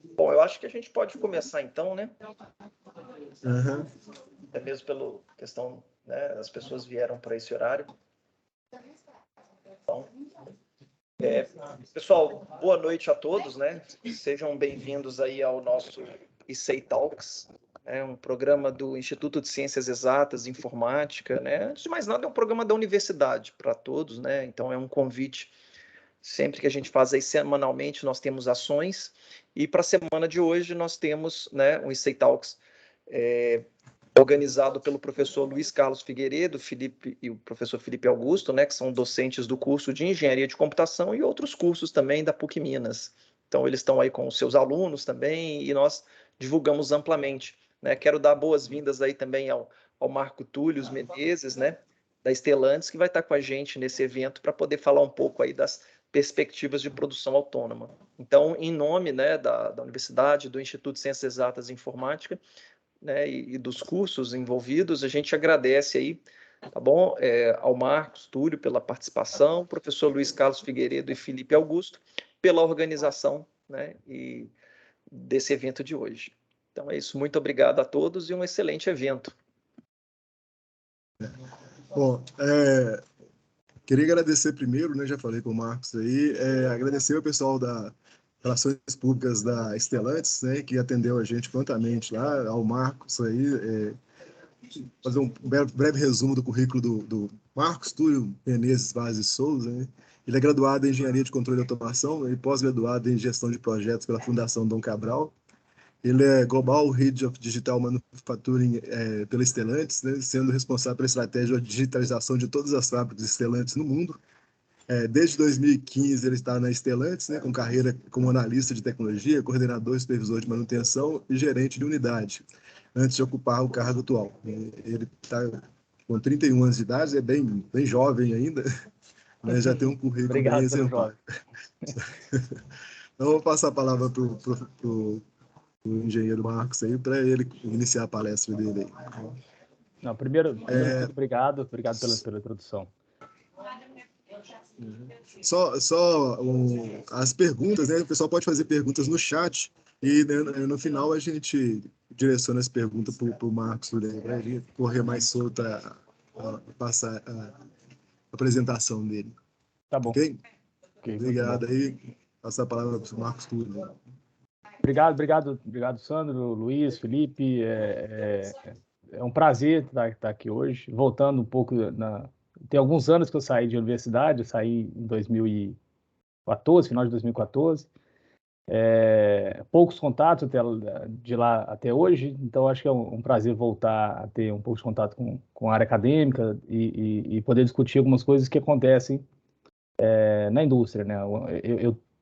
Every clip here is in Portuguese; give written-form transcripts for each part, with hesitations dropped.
Bom, eu acho que a gente pode começar então, né? Uhum. Até mesmo pela questão, né? As pessoas vieram para esse horário. Então, pessoal, boa noite a todos, né? Sejam bem-vindos aí ao nosso ICEI Talks, um programa do Instituto de Ciências Exatas e Informática, né? Antes de mais nada, é um programa da universidade para todos, né? Então, é um convite. Sempre que a gente faz aí semanalmente, nós temos ações. E para a semana de hoje, nós temos, né, um ICEI Talks organizado pelo professor Luiz Carlos Figueiredo, Felipe e o professor Felipe Augusto, né, que são docentes do curso de Engenharia de Computação e outros cursos também da PUC Minas. Então, eles estão aí com os seus alunos também e nós divulgamos amplamente, né? Quero dar boas-vindas aí também ao Marco Túlio Menezes, né, da Stellantis, que vai estar com a gente nesse evento para poder falar um pouco aí das perspectivas de produção autônoma. Então, em nome, né, da Universidade, do Instituto de Ciências Exatas e Informática, né, e dos cursos envolvidos, a gente agradece aí, tá bom? Ao Marcos Túlio pela participação, professor Luiz Carlos Figueiredo e Felipe Augusto pela organização, né, e desse evento de hoje. Então é isso, muito obrigado a todos e um excelente evento. Bom, queria agradecer primeiro, né, já falei com o Marcos aí, agradecer ao pessoal da Relações Públicas da Stellantis, né, que atendeu a gente prontamente lá, ao Marcos aí, fazer um breve resumo do currículo do Marcos Túlio Menezes Vaz e Souza, né? Ele é graduado em Engenharia de Controle e Automação e pós-graduado em Gestão de Projetos pela Fundação Dom Cabral. Ele é Global Head of Digital Manufacturing pela Stellantis, né, sendo responsável pela estratégia de digitalização de todas as fábricas Stellantis no mundo. Desde 2015 ele está na Stellantis, né, com carreira como analista de tecnologia, coordenador e supervisor de manutenção e gerente de unidade, antes de ocupar o cargo atual. Ele está com 31 anos de idade, é bem jovem ainda, né, já tem um currículo bem exemplar. Então, vou passar a palavra para o engenheiro Marcos aí, para ele iniciar a palestra dele aí. Não, primeiro tudo, obrigado pela introdução. Só as perguntas, né? O pessoal pode fazer perguntas no chat e, né, no final a gente direciona as perguntas para o Marcos, né, para ele correr mais solto a passar a apresentação dele. Tá bom. Ok? Okay, obrigado aí. Passar a palavra para o Marcos Túlio. Obrigado, Sandro, Luiz, Felipe. É um prazer estar aqui hoje. Voltando um pouco, tem alguns anos que eu saí de universidade, eu saí em 2014, final de 2014. Poucos contatos de lá até hoje, então acho que é um prazer voltar a ter um pouco de contato com a área acadêmica e poder discutir algumas coisas que acontecem na indústria, né?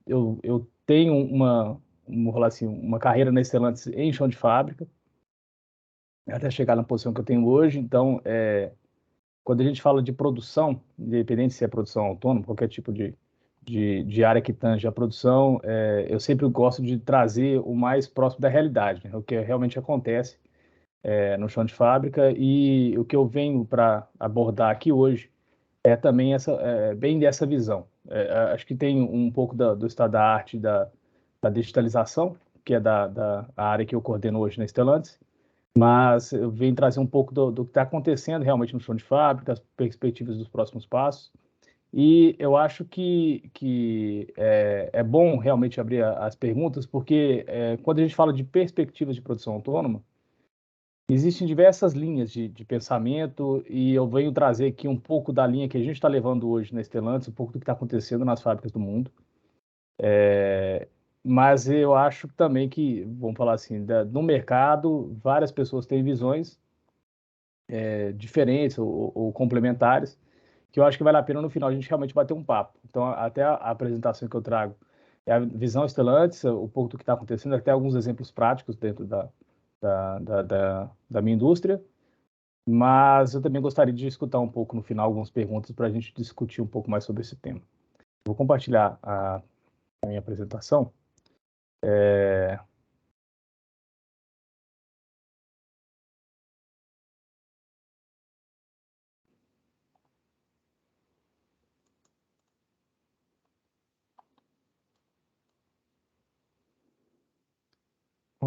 Eu tenho vamos falar assim, uma carreira na Stellantis em chão de fábrica, até chegar na posição que eu tenho hoje. Então, quando a gente fala de produção, independente se é produção autônoma, qualquer tipo de área que tange a produção, eu sempre gosto de trazer o mais próximo da realidade, né? O que realmente acontece no chão de fábrica, e o que eu venho para abordar aqui hoje é também bem dessa visão. Acho que tem um pouco do estado da arte da digitalização, que é da área que eu coordeno hoje na Stellantis, mas eu venho trazer um pouco do que está acontecendo realmente no chão de fábrica, as perspectivas dos próximos passos. E eu acho que é bom realmente abrir as perguntas, porque quando a gente fala de perspectivas de produção autônoma, existem diversas linhas de pensamento, e eu venho trazer aqui um pouco da linha que a gente está levando hoje na Stellantis, um pouco do que está acontecendo nas fábricas do mundo. Mas eu acho também que, vamos falar assim, no mercado, várias pessoas têm visões diferentes ou complementares, que eu acho que vale a pena no final a gente realmente bater um papo. Então, até a apresentação que eu trago é a visão Stellantis, um pouco do que está acontecendo, até alguns exemplos práticos dentro da minha indústria, mas eu também gostaria de escutar um pouco no final algumas perguntas para a gente discutir um pouco mais sobre esse tema. Vou compartilhar a minha apresentação.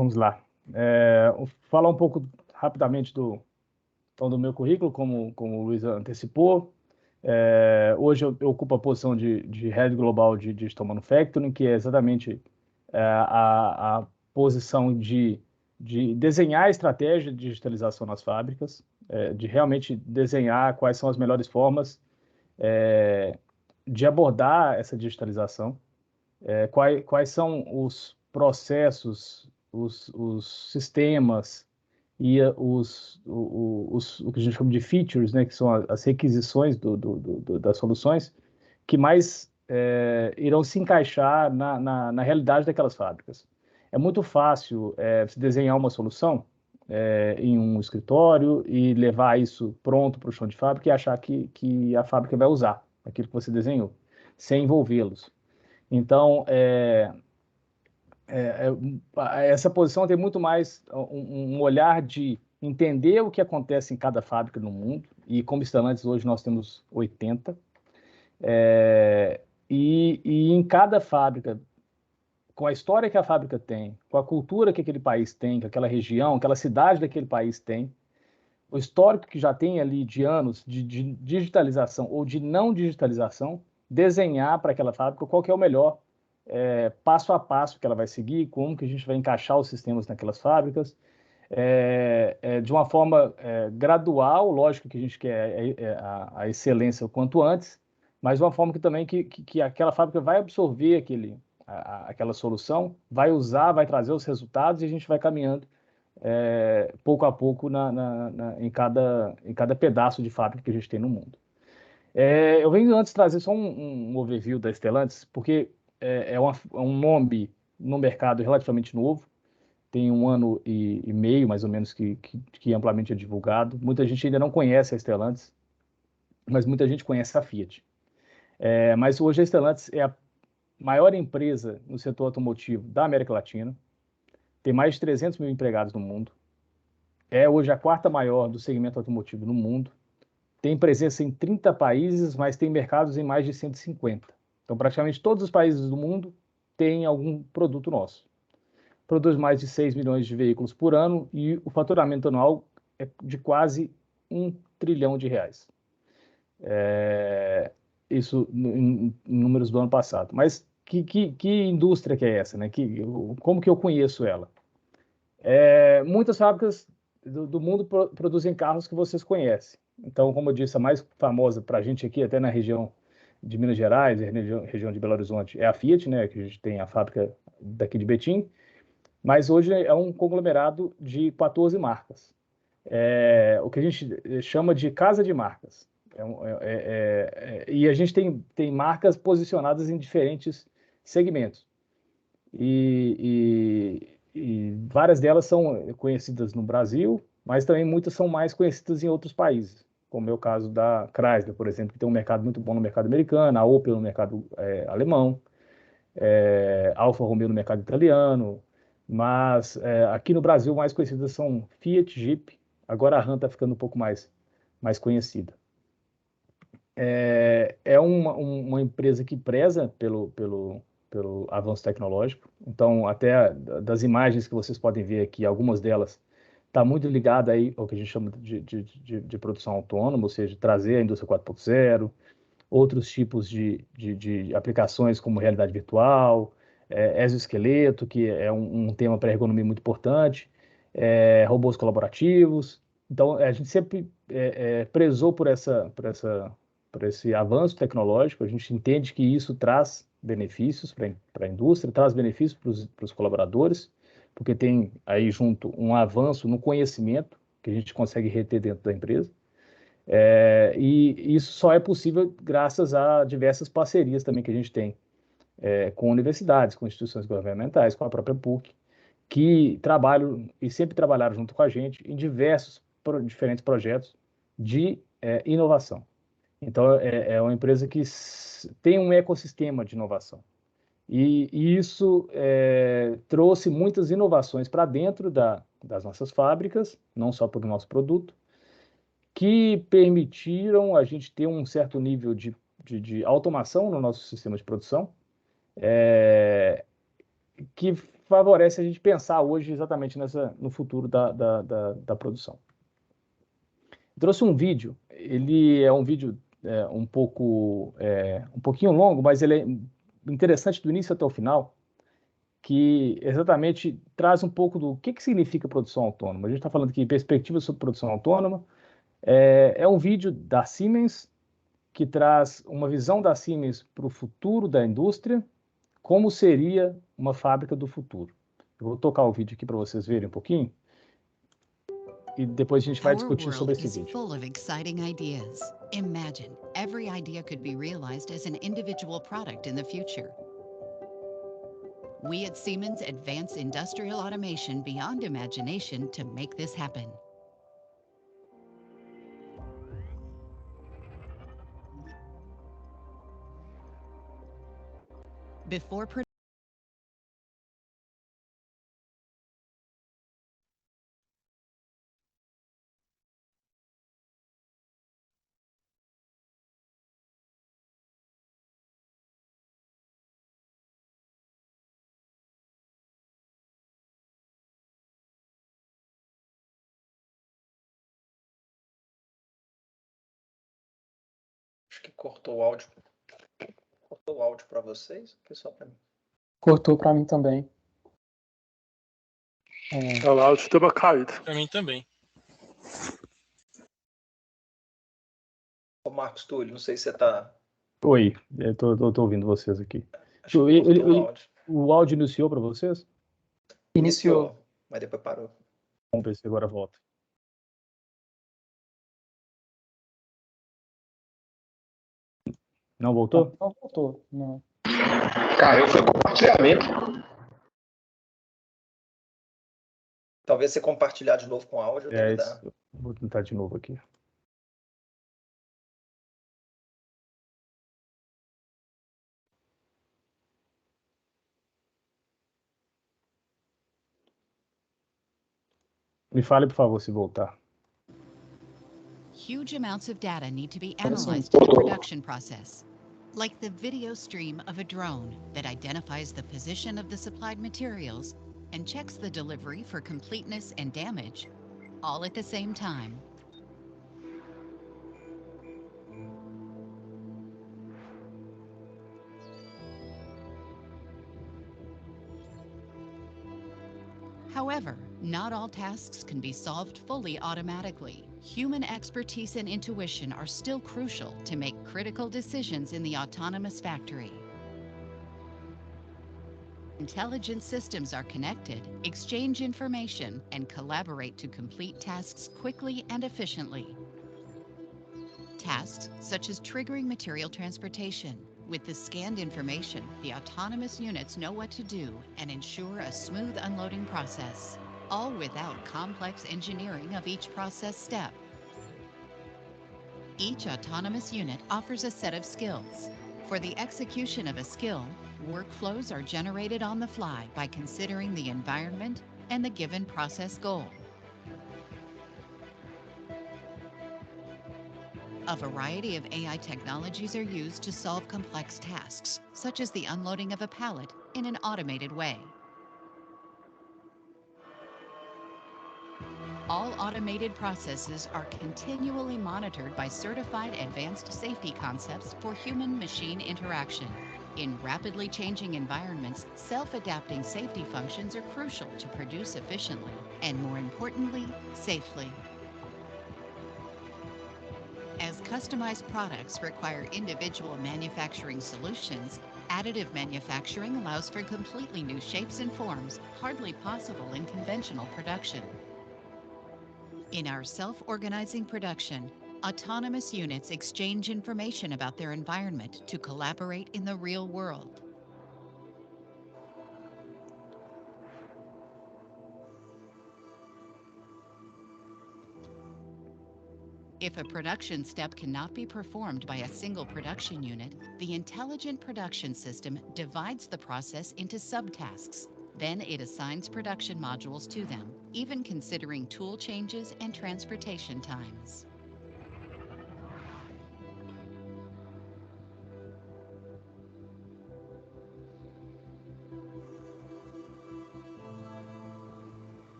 Vamos lá. Vou falar um pouco rapidamente do meu currículo, como o Luiz antecipou. Hoje eu ocupo a posição de Head Global de Digital Manufacturing, que é exatamente a posição de desenhar a estratégia de digitalização nas fábricas, de realmente desenhar quais são as melhores formas de abordar essa digitalização, quais são os processos, os sistemas e o que a gente chama de features, né, que são as requisições das soluções, que mais irão se encaixar na realidade daquelas fábricas. É muito fácil se desenhar uma solução em um escritório e levar isso pronto para o chão de fábrica e achar que a fábrica vai usar aquilo que você desenhou, sem envolvê-los. Então, essa posição tem muito mais um olhar de entender o que acontece em cada fábrica no mundo, e como Stellantis hoje nós temos 80, e em cada fábrica, com a história que a fábrica tem, com a cultura que aquele país tem, que aquela região, aquela cidade daquele país tem, o histórico que já tem ali de anos de digitalização ou de não digitalização, desenhar para aquela fábrica qual que é o melhor passo a passo que ela vai seguir, como que a gente vai encaixar os sistemas naquelas fábricas, de uma forma gradual. Lógico que a gente quer a excelência o quanto antes, mas de uma forma que também que aquela fábrica vai absorver aquela solução, vai usar, vai trazer os resultados, e a gente vai caminhando pouco a pouco em cada pedaço de fábrica que a gente tem no mundo. Eu venho antes trazer só um overview da Stellantis, porque é um nome no mercado relativamente novo, tem 1 ano e meio, mais ou menos, que amplamente é divulgado. Muita gente ainda não conhece a Stellantis, mas muita gente conhece a Fiat. Mas hoje a Stellantis é a maior empresa no setor automotivo da América Latina, tem mais de 300 mil empregados no mundo, é hoje a 4ª maior do segmento automotivo no mundo, tem presença em 30 países, mas tem mercados em mais de 150. Então, praticamente todos os países do mundo têm algum produto nosso. Produz mais de 6 milhões de veículos por ano e o faturamento anual é de quase R$ 1 trilhão. Isso em números do ano passado. Mas que indústria que é essa, né? Como que eu conheço ela? Muitas fábricas do mundo produzem carros que vocês conhecem. Então, como eu disse, a mais famosa para a gente aqui, até na região de Minas Gerais, região de Belo Horizonte, é a Fiat, né? Que a gente tem a fábrica daqui de Betim, mas hoje é um conglomerado de 14 marcas. O que a gente chama de casa de marcas. E a gente tem marcas posicionadas em diferentes segmentos. E várias delas são conhecidas no Brasil, mas também muitas são mais conhecidas em outros países, como é o caso da Chrysler, por exemplo, que tem um mercado muito bom no mercado americano, a Opel no mercado alemão, Alfa Romeo no mercado italiano, mas aqui no Brasil mais conhecidas são Fiat, Jeep, agora a Ram está ficando um pouco mais conhecida. É uma empresa que preza pelo avanço tecnológico. Então, até das imagens que vocês podem ver aqui, algumas delas está muito ligada aí ao que a gente chama de produção autônoma, ou seja, trazer a indústria 4.0, outros tipos de aplicações como realidade virtual, exoesqueleto, que é um tema para a ergonomia muito importante, robôs colaborativos. Então, a gente sempre prezou por esse avanço tecnológico. A gente entende que isso traz benefícios para a indústria, traz benefícios para os colaboradores, porque tem aí junto um avanço no conhecimento que a gente consegue reter dentro da empresa. E isso só é possível graças a diversas parcerias também que a gente tem com universidades, com instituições governamentais, com a própria PUC, que trabalham e sempre trabalharam junto com a gente em diferentes projetos de inovação. Então, é uma empresa que tem um ecossistema de inovação. E isso trouxe muitas inovações para dentro das nossas fábricas, não só para o nosso produto, que permitiram a gente ter um certo nível de automação no nosso sistema de produção, que favorece a gente pensar hoje exatamente no futuro da produção. Trouxe um vídeo, ele é um vídeo um pouquinho longo, mas ele é interessante do início até o final, que exatamente traz um pouco do que significa produção autônoma. A gente está falando aqui em perspectiva sobre produção autônoma. É um vídeo da Siemens que traz uma visão da Siemens para o futuro da indústria, como seria uma fábrica do futuro. Eu vou tocar o vídeo aqui para vocês verem um pouquinho e depois a gente vai discutir sobre esse vídeo. Full of exciting ideas. Imagine every idea could be realized as an individual product in the future. We at Siemens advance industrial automation beyond imagination to make this happen. Before Acho que cortou o áudio. Cortou o áudio para vocês? Ou foi só para mim? Cortou para mim também. O áudio estava caído. Para mim também. Ô Marcos Túlio, não sei se você está... Oi, eu tô ouvindo vocês aqui. Acho que cortou o áudio. O áudio iniciou para vocês? Iniciou, mas depois parou. Vamos ver se agora volta. Não voltou? Não voltou, não. Caiu, foi compartilhamento. Talvez você compartilhar de novo com o áudio. Deve dar. Isso. Vou tentar de novo aqui. Me fale, por favor, se voltar. huge amounts of data need to be analyzed in the production process, like the video stream of a drone that identifies the position of the supplied materials and checks the delivery for completeness and damage, all at the same time. However, not all tasks can be solved fully automatically. Human expertise and intuition are still crucial to make critical decisions in the autonomous factory. Intelligent systems are connected, exchange information, and collaborate to complete tasks quickly and efficiently. Tasks such as triggering material transportation. With the scanned information, the autonomous units know what to do and ensure a smooth unloading process, all without complex engineering of each process step. Each autonomous unit offers a set of skills. For the execution of a skill, workflows are generated on the fly by considering the environment and the given process goal. A variety of AI technologies are used to solve complex tasks, such as the unloading of a pallet in an automated way. All automated processes are continually monitored by certified advanced safety concepts for human-machine interaction. In rapidly changing environments, self-adapting safety functions are crucial to produce efficiently and, more importantly, safely. As customized products require individual manufacturing solutions, additive manufacturing allows for completely new shapes and forms hardly possible in conventional production. In our self-organizing production, autonomous units exchange information about their environment to collaborate in the real world. If a production step cannot be performed by a single production unit, the intelligent production system divides the process into subtasks. Then it assigns production modules to them, even considering tool changes and transportation times.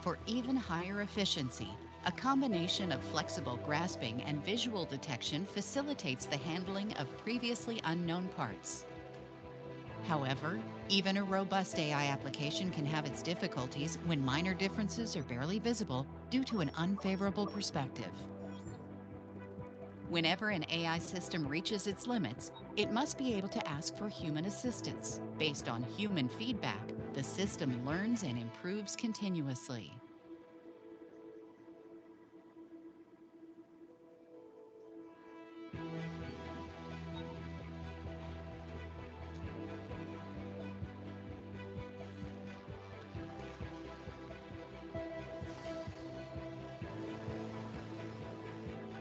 For even higher efficiency, a combination of flexible grasping and visual detection facilitates the handling of previously unknown parts. However, even a robust AI application can have its difficulties when minor differences are barely visible due to an unfavorable perspective. Whenever an AI system reaches its limits, it must be able to ask for human assistance. Based on human feedback, the system learns and improves continuously.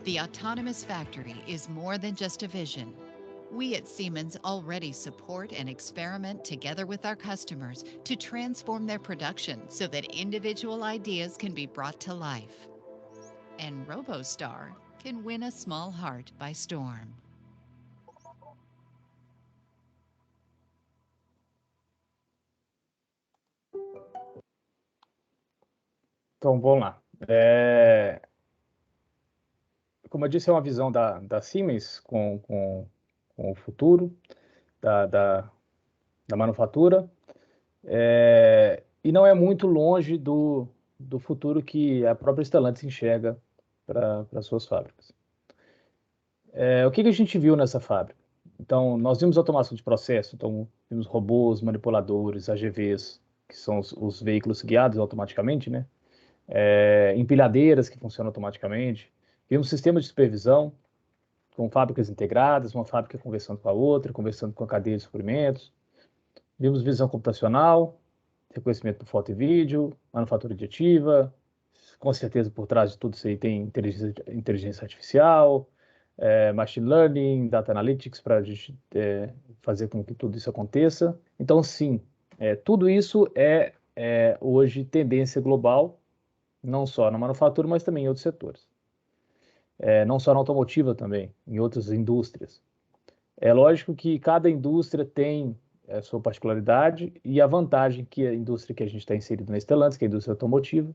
The autonomous factory is more than just a vision. We at Siemens already support and experiment together with our customers to transform their production so that individual ideas can be brought to life. And RoboStar can win a small heart by storm. Então, vamos lá. Como eu disse, é uma visão da Siemens com o futuro da manufatura, e não é muito longe do futuro que a própria Stellantis enxerga para suas fábricas. O que a gente viu nessa fábrica? Então, nós vimos automação de processo, então vimos robôs, manipuladores, AGVs, que são os veículos guiados automaticamente, né? Empilhadeiras que funcionam automaticamente. Vimos sistema de supervisão com fábricas integradas, uma fábrica conversando com a outra, conversando com a cadeia de suprimentos. Vimos visão computacional, reconhecimento por foto e vídeo, manufatura aditiva. Com certeza, por trás de tudo isso aí tem inteligência artificial, machine learning, data analytics para a gente fazer com que tudo isso aconteça. Então, sim, tudo isso é hoje tendência global, não só na manufatura, mas também em outros setores. Não só na automotiva também, em outras indústrias. É lógico que cada indústria tem a sua particularidade e a vantagem que a indústria que a gente está inserido na Stellantis, que é a indústria automotiva,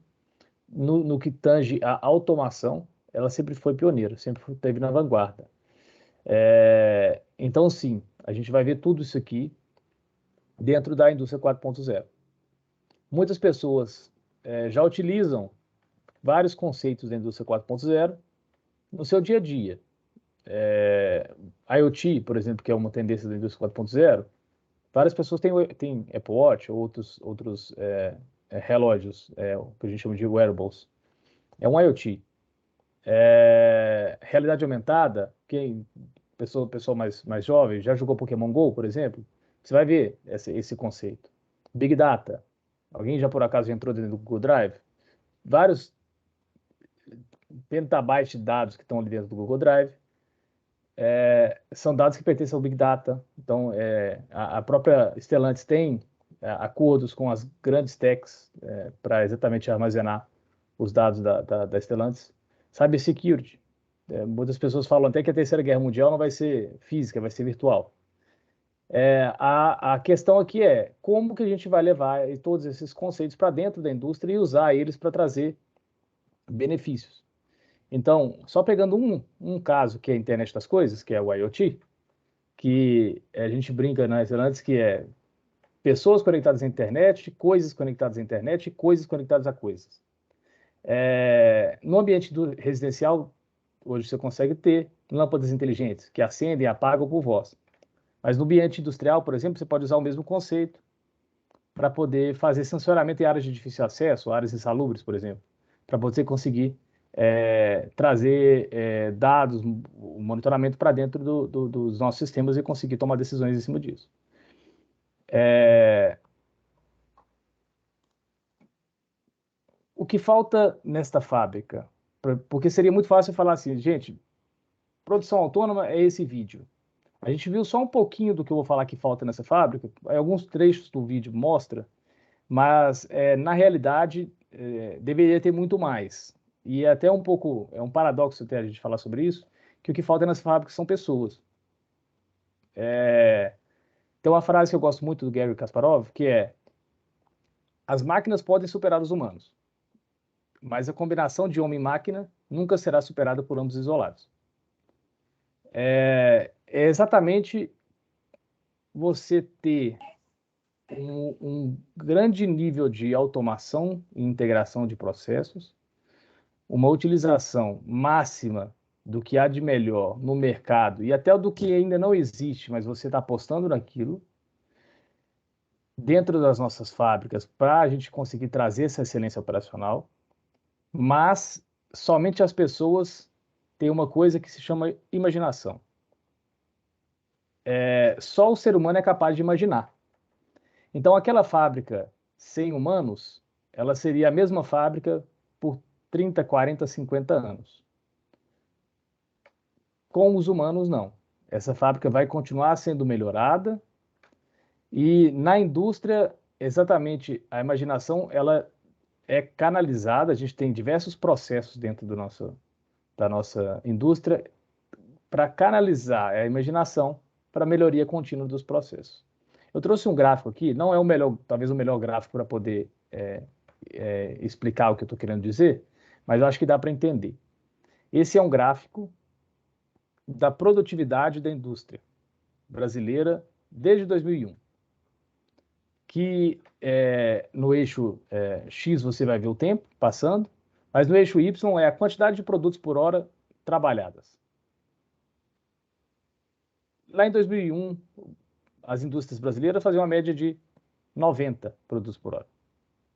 no que tange a automação, ela sempre foi pioneira, sempre esteve na vanguarda. Então, sim, a gente vai ver tudo isso aqui dentro da indústria 4.0. Muitas pessoas já utilizam vários conceitos da indústria 4.0 no seu dia a dia. IoT, por exemplo, que é uma tendência da indústria 4.0, várias pessoas têm Apple Watch ou outros relógios, o que a gente chama de wearables. É um IoT. Realidade aumentada, pessoa mais jovem já jogou Pokémon Go, por exemplo, você vai ver esse conceito. Big Data. Alguém já por acaso já entrou dentro do Google Drive? Vários petabytes de dados que estão ali dentro do Google Drive. São dados que pertencem ao Big Data. Então, a própria Stellantis tem acordos com as grandes techs para exatamente armazenar os dados da Stellantis. Cybersecurity. Muitas pessoas falam até que a Terceira Guerra Mundial não vai ser física, vai ser virtual. A questão aqui é como que a gente vai levar todos esses conceitos para dentro da indústria e usar eles para trazer benefícios. Então, só pegando um caso que é a internet das coisas, que é o IoT, que a gente brinca nas antes que é pessoas conectadas à internet, coisas conectadas à internet e coisas conectadas a coisas. No ambiente residencial, hoje você consegue ter lâmpadas inteligentes que acendem e apagam por voz. Mas no ambiente industrial, por exemplo, você pode usar o mesmo conceito para poder fazer sensoramento em áreas de difícil acesso, áreas insalubres, por exemplo, para você conseguir trazer dados, o monitoramento para dentro dos nossos sistemas e conseguir tomar decisões em cima disso. O que falta nesta fábrica? Porque seria muito fácil falar assim, gente, produção autônoma é esse vídeo. A gente viu só um pouquinho do que eu vou falar que falta nessa fábrica, alguns trechos do vídeo mostra, mas na realidade deveria ter muito mais. E é até um paradoxo até a gente falar sobre isso, que o que falta nessa fábrica são pessoas. Tem uma frase que eu gosto muito do Garry Kasparov, que é: as máquinas podem superar os humanos, mas a combinação de homem e máquina nunca será superada por ambos isolados. É exatamente você ter um grande nível de automação e integração de processos, uma utilização máxima do que há de melhor no mercado e até do que ainda não existe, mas você está apostando naquilo, dentro das nossas fábricas, para a gente conseguir trazer essa excelência operacional, mas somente as pessoas têm uma coisa que se chama imaginação. Só o ser humano é capaz de imaginar. Então, aquela fábrica sem humanos, ela seria a mesma fábrica por 30, 40, 50 anos. Com os humanos, não. Essa fábrica vai continuar sendo melhorada e na indústria, exatamente, a imaginação, ela é canalizada, a gente tem diversos processos dentro da nossa indústria para canalizar a imaginação para a melhoria contínua dos processos. Eu trouxe um gráfico aqui, não é o melhor, talvez o melhor gráfico para poder explicar o que eu estou querendo dizer, mas eu acho que dá para entender. Esse é um gráfico da produtividade da indústria brasileira desde 2001, que no eixo X você vai ver o tempo passando, mas no eixo Y é a quantidade de produtos por hora trabalhadas. Lá em 2001, as indústrias brasileiras faziam uma média de 90 produtos por hora.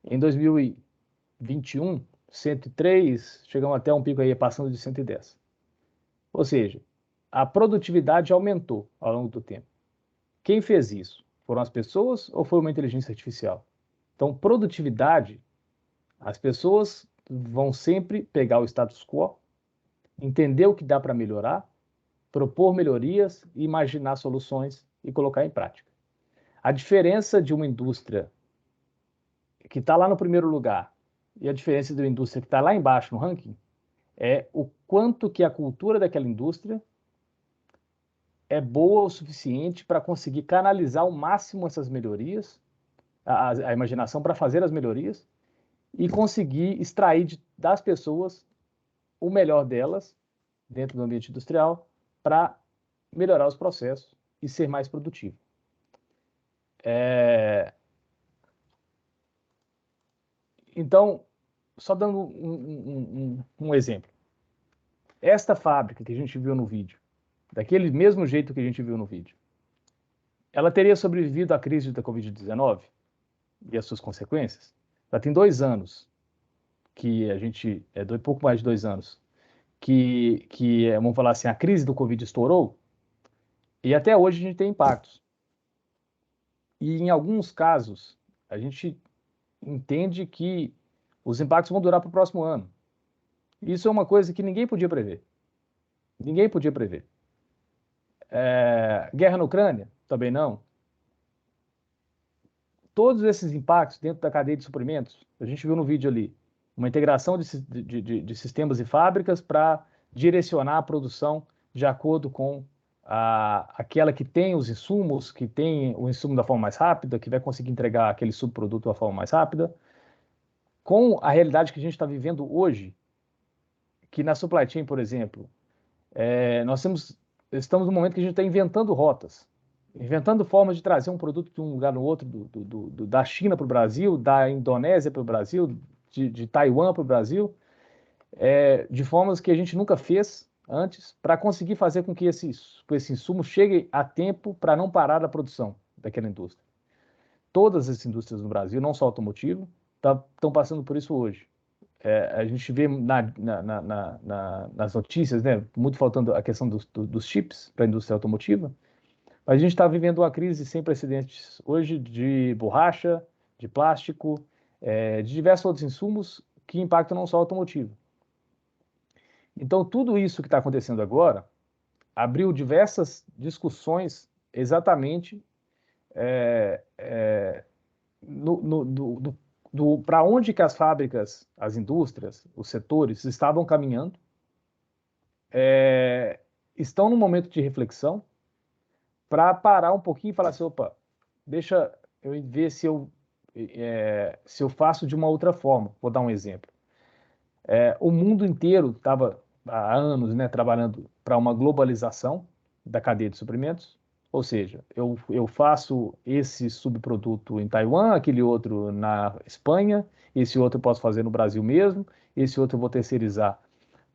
Em 2021, 103, chegamos até um pico aí passando de 110. Ou seja, a produtividade aumentou ao longo do tempo. Quem fez isso? Foram as pessoas ou foi uma inteligência artificial? Então, produtividade, as pessoas vão sempre pegar o status quo, entender o que dá para melhorar, propor melhorias, imaginar soluções e colocar em prática. A diferença de uma indústria que está lá no primeiro lugar e a diferença de uma indústria que está lá embaixo no ranking é o quanto que a cultura daquela indústria é boa o suficiente para conseguir canalizar ao máximo essas melhorias, a imaginação para fazer as melhorias e conseguir extrair das pessoas o melhor delas dentro do ambiente industrial para melhorar os processos e ser mais produtivo. Então, só dando um exemplo. Esta fábrica que a gente viu no vídeo, daquele mesmo jeito que a gente viu no vídeo, ela teria sobrevivido à crise da Covid-19 e as suas consequências? Já tem 2 anos que a gente, pouco mais de 2 anos, que vamos falar assim, a crise do Covid estourou e até hoje a gente tem impactos. E em alguns casos, a gente entende que os impactos vão durar para o próximo ano. Isso é uma coisa que ninguém podia prever. Ninguém podia prever. Guerra na Ucrânia? Também não. Todos esses impactos dentro da cadeia de suprimentos, a gente viu no vídeo ali, uma integração de sistemas e fábricas para direcionar a produção de acordo com aquela que tem os insumos, que tem o insumo da forma mais rápida, que vai conseguir entregar aquele subproduto da forma mais rápida. Com a realidade que a gente está vivendo hoje, que na supply chain, por exemplo, estamos num momento que a gente está inventando rotas, inventando formas de trazer um produto de um lugar no outro, da China para o Brasil, da Indonésia para o Brasil, de Taiwan para o Brasil, de formas que a gente nunca fez antes, para conseguir fazer com que esse insumo chegue a tempo para não parar a produção daquela indústria. Todas as indústrias no Brasil, não só automotivo, estão passando por isso hoje. A gente vê nas notícias, né, muito faltando a questão dos chips para a indústria automotiva, mas a gente está vivendo uma crise sem precedentes hoje de borracha, de plástico, de diversos outros insumos que impactam não só o automotivo. Então, tudo isso que está acontecendo agora abriu diversas discussões exatamente para onde que as fábricas, as indústrias, os setores estavam caminhando, estão num momento de reflexão para parar um pouquinho e falar assim, opa, deixa eu ver se eu faço de uma outra forma. Vou dar um exemplo. O mundo inteiro estava há anos, né, trabalhando para uma globalização da cadeia de suprimentos, ou seja, eu faço esse subproduto em Taiwan, aquele outro na Espanha, esse outro eu posso fazer no Brasil mesmo, esse outro eu vou terceirizar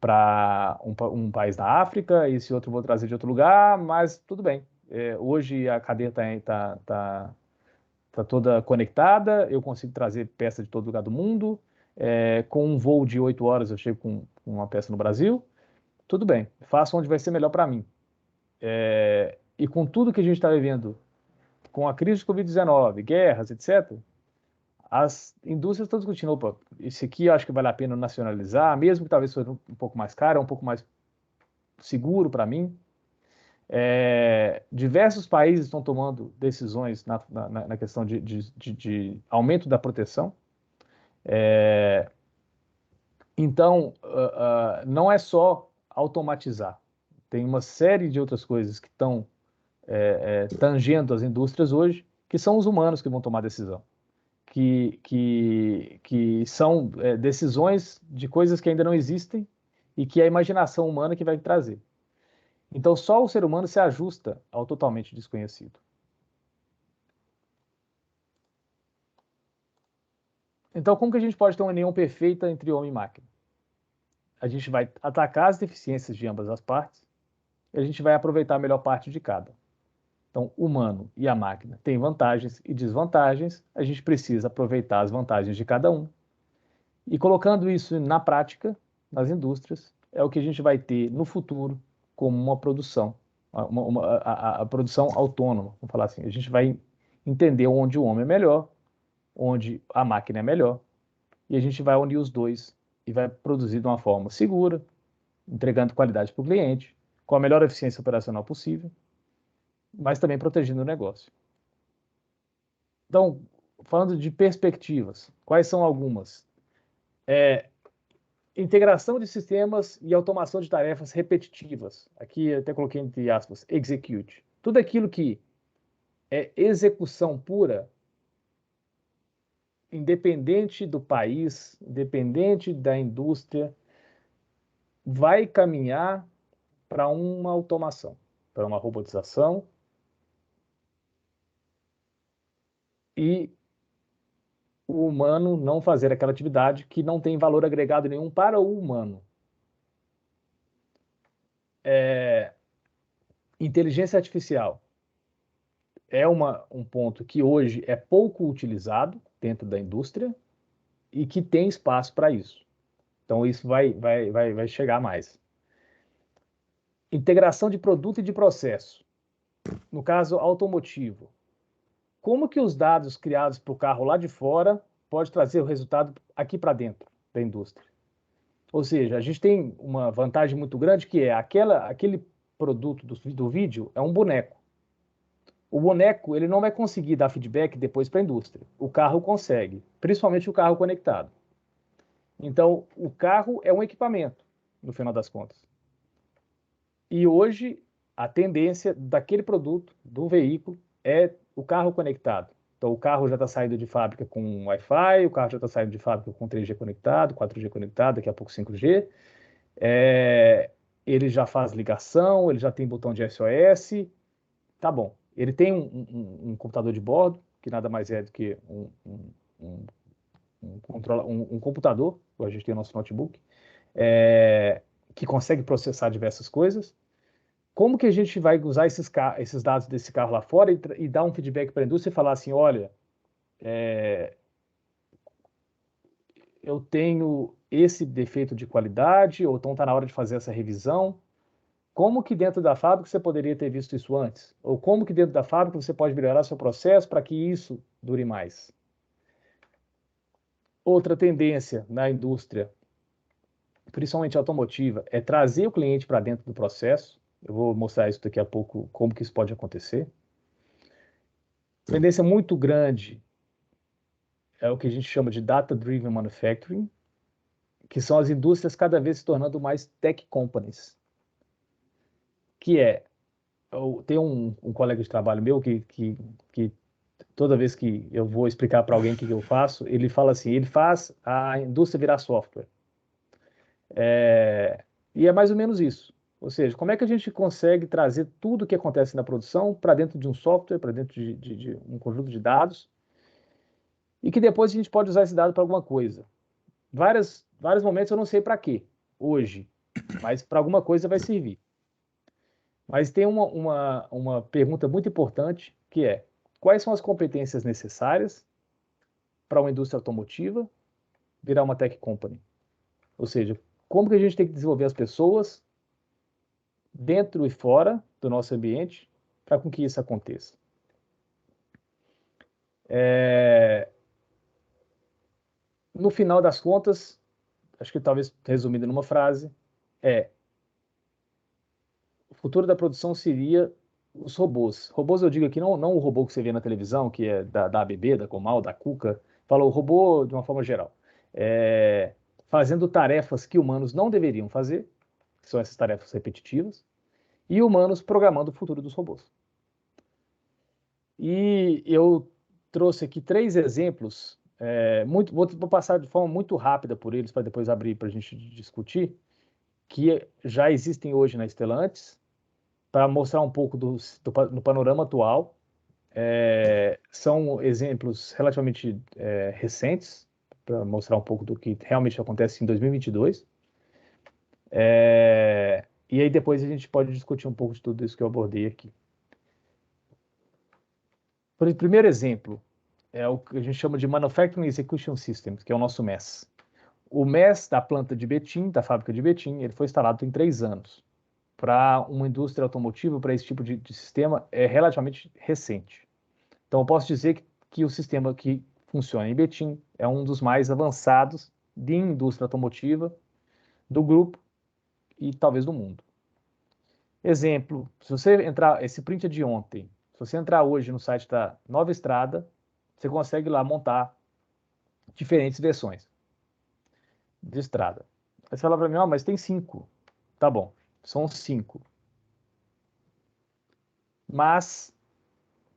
para um país da África, esse outro eu vou trazer de outro lugar, mas tudo bem. Hoje a cadeia está toda conectada, eu consigo trazer peça de todo lugar do mundo. Com um voo de 8 horas eu chego com uma peça no Brasil. Tudo bem, faço onde vai ser melhor para mim. E com tudo que a gente está vivendo, com a crise de Covid-19, guerras, etc., as indústrias estão discutindo, opa, esse aqui eu acho que vale a pena nacionalizar, mesmo que talvez seja um pouco mais caro, um pouco mais seguro para mim. Diversos países estão tomando decisões na questão de aumento da proteção. Então, não é só automatizar. Tem uma série de outras coisas que estão tangendo as indústrias hoje, que são os humanos que vão tomar decisão. Que são decisões de coisas que ainda não existem e que é a imaginação humana que vai trazer. Então, só o ser humano se ajusta ao totalmente desconhecido. Então, como que a gente pode ter uma união perfeita entre homem e máquina? A gente vai atacar as deficiências de ambas as partes e a gente vai aproveitar a melhor parte de cada. Então, o humano e a máquina têm vantagens e desvantagens, a gente precisa aproveitar as vantagens de cada um. E colocando isso na prática, nas indústrias, é o que a gente vai ter no futuro como uma produção, a produção autônoma, vamos falar assim. A gente vai entender onde o homem é melhor, onde a máquina é melhor, e a gente vai unir os dois e vai produzir de uma forma segura, entregando qualidade para o cliente, com a melhor eficiência operacional possível, mas também protegendo o negócio. Então, falando de perspectivas, quais são algumas? Integração de sistemas e automação de tarefas repetitivas. Aqui eu até coloquei entre aspas, execute. Tudo aquilo que é execução pura, independente do país, independente da indústria, vai caminhar para uma automação, para uma robotização e o humano não fazer aquela atividade que não tem valor agregado nenhum para o humano. Inteligência artificial é um ponto que hoje é pouco utilizado dentro da indústria e que tem espaço para isso. Então, isso vai chegar mais. Integração de produto e de processo. No caso automotivo, como que os dados criados para o carro lá de fora pode trazer o resultado aqui para dentro da indústria? Ou seja, a gente tem uma vantagem muito grande que é aquele produto do vídeo é um boneco. O boneco ele não vai conseguir dar feedback depois para a indústria. O carro consegue, principalmente o carro conectado. Então, o carro é um equipamento, no final das contas. E hoje, a tendência daquele produto, do veículo, é o carro conectado. Então, o carro já está saindo de fábrica com Wi-Fi, o carro já está saindo de fábrica com 3G conectado, 4G conectado, daqui a pouco 5G. Ele já faz ligação, ele já tem botão de SOS. Tá bom. Ele tem um computador de bordo, que nada mais é do que um computador, a gente tem o nosso notebook, que consegue processar diversas coisas. Como que a gente vai usar esses dados desse carro lá fora e dar um feedback para a indústria e falar assim, olha, eu tenho esse defeito de qualidade, ou então está na hora de fazer essa revisão. Como que dentro da fábrica você poderia ter visto isso antes? Ou como que dentro da fábrica você pode melhorar seu processo para que isso dure mais? Outra tendência na indústria, principalmente automotiva, é trazer o cliente para dentro do processo. Eu vou mostrar isso daqui a pouco, como que isso pode acontecer. Tendência muito grande é o que a gente chama de Data-Driven Manufacturing, que são as indústrias cada vez se tornando mais tech companies. Tem um colega de trabalho meu que toda vez que eu vou explicar para alguém o que eu faço, ele fala assim, ele faz a indústria virar software. E é mais ou menos isso. Ou seja, como é que a gente consegue trazer tudo o que acontece na produção para dentro de um software, para dentro de um conjunto de dados, e que depois a gente pode usar esse dado para alguma coisa. Vários momentos eu não sei para quê, hoje, mas para alguma coisa vai servir. Mas tem uma pergunta muito importante, que é: quais são as competências necessárias para uma indústria automotiva virar uma tech company? Ou seja, como que a gente tem que desenvolver as pessoas dentro e fora do nosso ambiente para com que isso aconteça? No final das contas, acho que talvez resumindo numa frase, o futuro da produção seria os robôs. Robôs eu digo aqui não o robô que você vê na televisão, que é da ABB, da Comal, da Kuka, falo o robô de uma forma geral. Fazendo tarefas que humanos não deveriam fazer, que são essas tarefas repetitivas, e humanos programando o futuro dos robôs. E eu trouxe aqui 3 exemplos, vou passar de forma muito rápida por eles, para depois abrir para a gente discutir, que já existem hoje na Stellantis, para mostrar um pouco no panorama atual. São exemplos relativamente recentes, para mostrar um pouco do que realmente acontece em 2022. E aí depois a gente pode discutir um pouco de tudo isso que eu abordei aqui. Por primeiro exemplo, é o que a gente chama de Manufacturing Execution System, que é o nosso MES. O MES da planta de Betim, da fábrica de Betim, ele foi instalado em 3 anos. Para uma indústria automotiva, para esse tipo de sistema, é relativamente recente. Então, eu posso dizer que o sistema que funciona em Betim é um dos mais avançados de indústria automotiva do grupo e talvez do mundo. Exemplo, se você entrar, esse print é de ontem, se você entrar hoje no site da Nova Estrada, você consegue lá montar diferentes versões de estrada. Aí você fala para mim, mas tem 5. Tá bom, são 5. Mas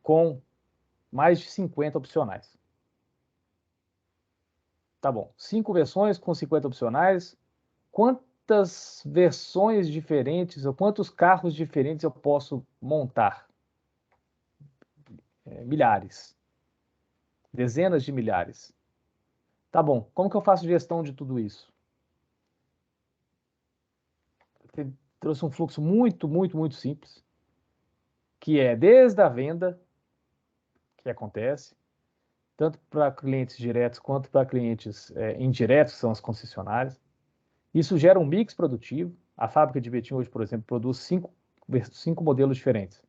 com mais de 50 opcionais. Tá bom, 5 versões com 50 opcionais. Quantas versões diferentes ou quantos carros diferentes eu posso montar? Milhares. Dezenas de milhares. Tá bom, como que eu faço gestão de tudo isso? Ele trouxe um fluxo muito, muito, muito simples, que é desde a venda, que acontece, tanto para clientes diretos quanto para clientes indiretos, que são as concessionárias. Isso gera um mix produtivo. A fábrica de Betim hoje, por exemplo, produz 5 modelos diferentes.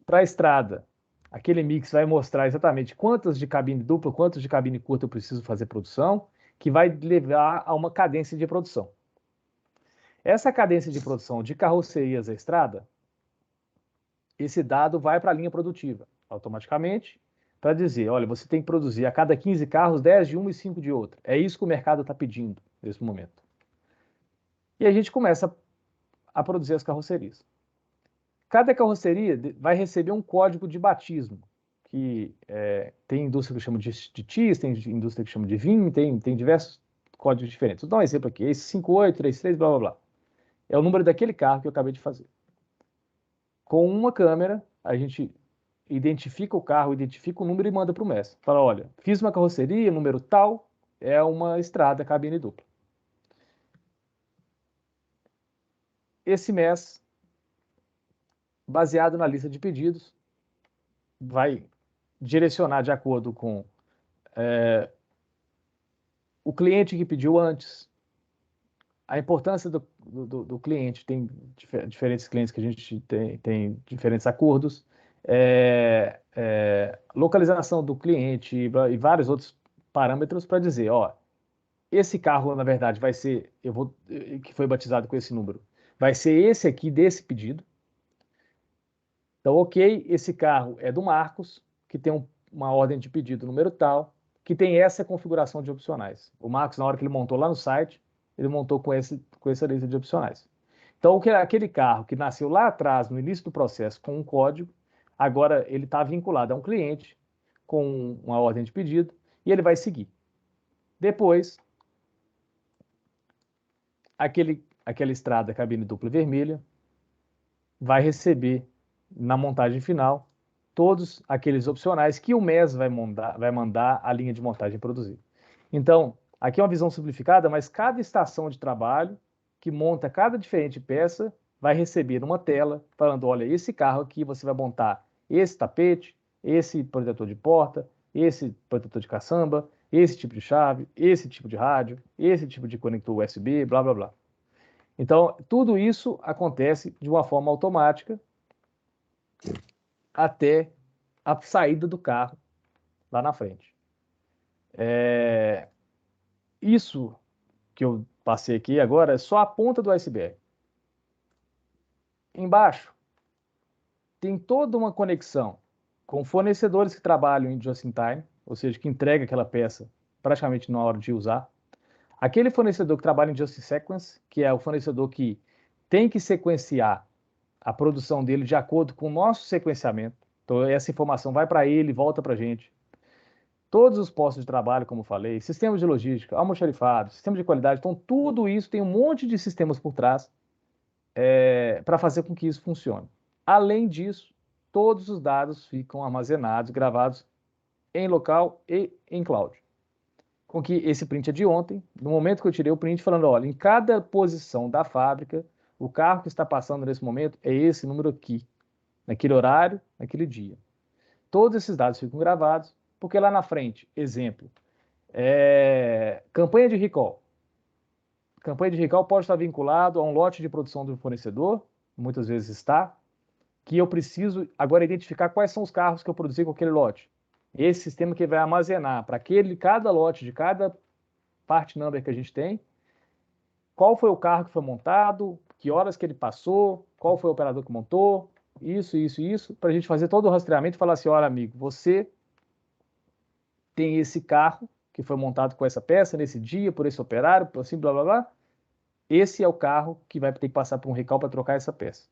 Para a estrada, aquele mix vai mostrar exatamente quantas de cabine dupla, quantos de cabine curta eu preciso fazer produção, que vai levar a uma cadência de produção. Essa cadência de produção de carrocerias à estrada, esse dado vai para a linha produtiva, automaticamente, para dizer, olha, você tem que produzir a cada 15 carros, 10 de uma e 5 de outra. É isso que o mercado está pedindo nesse momento. E a gente começa a produzir as carrocerias. Cada carroceria vai receber um código de batismo, que tem indústria que chama de TIS, tem indústria que chama de VIN, tem diversos códigos diferentes. Vou dar um exemplo aqui, esse 5833, blá, blá, blá. É o número daquele carro que eu acabei de fazer. Com uma câmera, a gente identifica o carro, identifica o número e manda para o MES. Fala, olha, fiz uma carroceria, número tal, é uma estrada, cabine dupla. Esse MES, baseado na lista de pedidos, vai direcionar de acordo com o cliente que pediu antes, a importância do cliente, tem diferentes clientes que a gente tem diferentes acordos, localização do cliente e vários outros parâmetros para dizer, ó, esse carro, na verdade, vai ser, que foi batizado com esse número, vai ser esse aqui desse pedido. Então, ok, esse carro é do Marcos, que tem uma ordem de pedido número tal, que tem essa configuração de opcionais. O Marcos, na hora que ele montou lá no site, ele montou com essa lista de opcionais. Então, aquele carro que nasceu lá atrás, no início do processo, com um código, agora ele está vinculado a um cliente com uma ordem de pedido e ele vai seguir. Depois, aquela estrada cabine dupla vermelha vai receber, na montagem final, todos aqueles opcionais que o MES vai mandar a linha de montagem produzir. Então, aqui é uma visão simplificada, mas cada estação de trabalho que monta cada diferente peça vai receber uma tela falando, olha, esse carro aqui você vai montar esse tapete, esse protetor de porta, esse protetor de caçamba, esse tipo de chave, esse tipo de rádio, esse tipo de conector USB, blá, blá, blá. Então, tudo isso acontece de uma forma automática até a saída do carro lá na frente. Isso que eu passei aqui agora é só a ponta do iceberg. Embaixo tem toda uma conexão com fornecedores que trabalham em just in time, ou seja, que entrega aquela peça praticamente na hora de usar. Aquele fornecedor que trabalha em just in sequence, que é o fornecedor que tem que sequenciar a produção dele de acordo com o nosso sequenciamento. Então, essa informação vai para ele e volta para a gente. Todos os postos de trabalho, como eu falei, sistemas de logística, almoxarifado, sistema de qualidade, então tudo isso tem um monte de sistemas por trás para fazer com que isso funcione. Além disso, todos os dados ficam armazenados, gravados em local e em cloud. Com que esse print é de ontem, no momento que eu tirei o print, falando, olha, em cada posição da fábrica, o carro que está passando nesse momento é esse número aqui, naquele horário, naquele dia. Todos esses dados ficam gravados, porque lá na frente, exemplo, campanha de recall. Campanha de recall pode estar vinculado a um lote de produção do fornecedor, muitas vezes está, que eu preciso agora identificar quais são os carros que eu produzi com aquele lote. Esse sistema que vai armazenar para cada lote de cada part number que a gente tem, qual foi o carro que foi montado, que horas que ele passou, qual foi o operador que montou, isso, para a gente fazer todo o rastreamento e falar assim, olha amigo, você tem esse carro que foi montado com essa peça, nesse dia, por esse operário, assim, blá, blá, blá. Esse é o carro que vai ter que passar por um recall para trocar essa peça.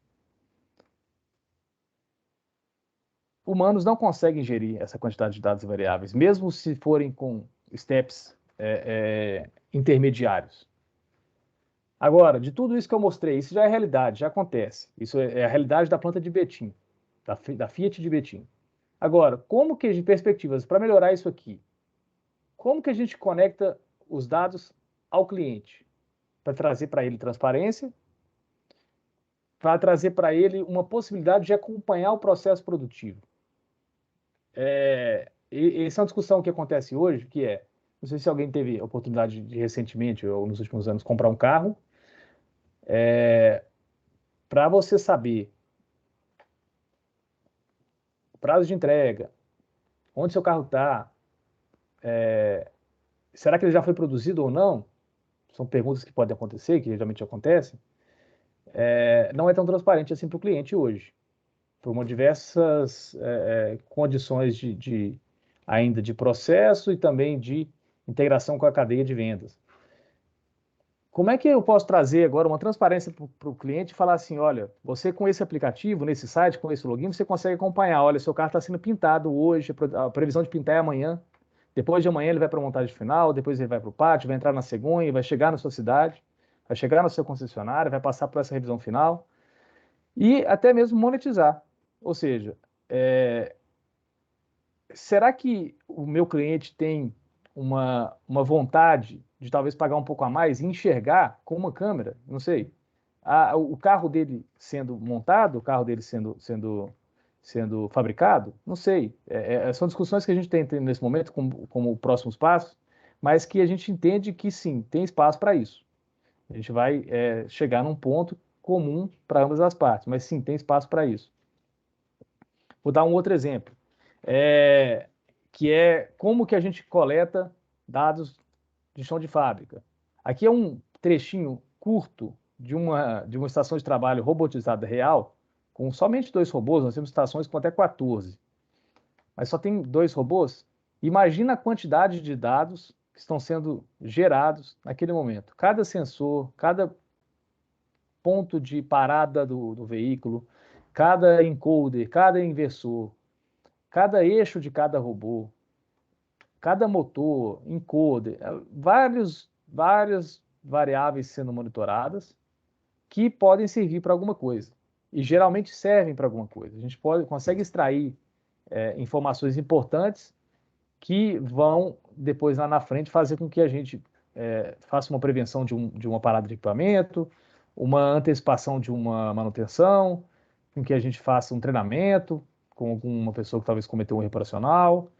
Humanos não conseguem gerir essa quantidade de dados variáveis, mesmo se forem com steps intermediários. Agora, de tudo isso que eu mostrei, isso já é realidade, já acontece. Isso é a realidade da planta de Betim, da Fiat de Betim. Agora, como que a gente perspectivas para melhorar isso aqui? Como que a gente conecta os dados ao cliente? Para trazer para ele transparência, para trazer para ele uma possibilidade de acompanhar o processo produtivo. Essa é uma discussão que acontece hoje, que não sei se alguém teve a oportunidade de recentemente, ou nos últimos anos, comprar um carro, para você saber o prazo de entrega, onde seu carro está, será que ele já foi produzido ou não? São perguntas que podem acontecer, que geralmente acontecem. Não é tão transparente assim para o cliente hoje, por uma diversas condições ainda de processo e também de integração com a cadeia de vendas. Como é que eu posso trazer agora uma transparência para o cliente e falar assim, olha, você com esse aplicativo, nesse site, com esse login, você consegue acompanhar, olha, seu carro está sendo pintado hoje, a previsão de pintar é amanhã, depois de amanhã ele vai para a montagem final, depois ele vai para o pátio, vai entrar na cegonha, vai chegar na sua cidade, vai chegar no seu concessionário, vai passar por essa revisão final e até mesmo monetizar. Ou seja, será que o meu cliente tem uma vontade de talvez pagar um pouco a mais e enxergar com uma câmera? Não sei. O carro dele sendo montado, o carro dele sendo fabricado? Não sei. São discussões que a gente tem nesse momento como próximos passos, mas que a gente entende que sim, tem espaço para isso. A gente vai chegar num ponto comum para ambas as partes, mas sim, tem espaço para isso. Vou dar um outro exemplo, que é como que a gente coleta dados de chão de fábrica. Aqui é um trechinho curto de uma estação de trabalho robotizada real, com somente 2 robôs, nós temos estações com até 14, mas só tem 2 robôs. Imagina a quantidade de dados que estão sendo gerados naquele momento. Cada sensor, cada ponto de parada do veículo, cada encoder, cada inversor, cada eixo de cada robô, cada motor, encoder, vários variáveis sendo monitoradas que podem servir para alguma coisa. E geralmente servem para alguma coisa. A gente consegue extrair informações importantes que vão, depois lá na frente, fazer com que a gente faça uma prevenção de uma parada de equipamento, uma antecipação de uma manutenção, com que a gente faça um treinamento com alguma pessoa que talvez cometeu um erro operacional.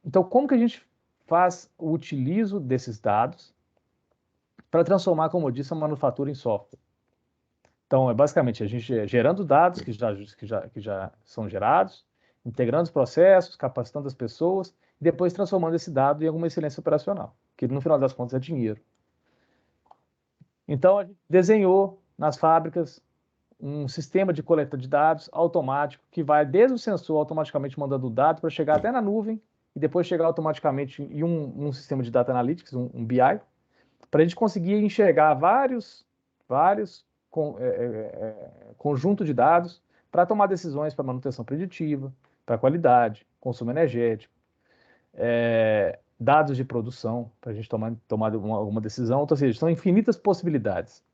Então, como que a gente faz o utilizo desses dados para transformar, como eu disse, a manufatura em software? Então, basicamente a gente gerando dados que já são gerados, integrando os processos, capacitando as pessoas, e depois transformando esse dado em alguma excelência operacional, que no final das contas é dinheiro. Então, a gente desenhou nas fábricas um sistema de coleta de dados automático, que vai desde o sensor automaticamente mandando o dado para chegar até na nuvem, e depois chegar automaticamente em um sistema de Data Analytics, um BI, para a gente conseguir enxergar vários conjunto de dados para tomar decisões para manutenção preditiva, para qualidade, consumo energético, dados de produção, para a gente tomar alguma decisão. Ou seja, são infinitas possibilidades.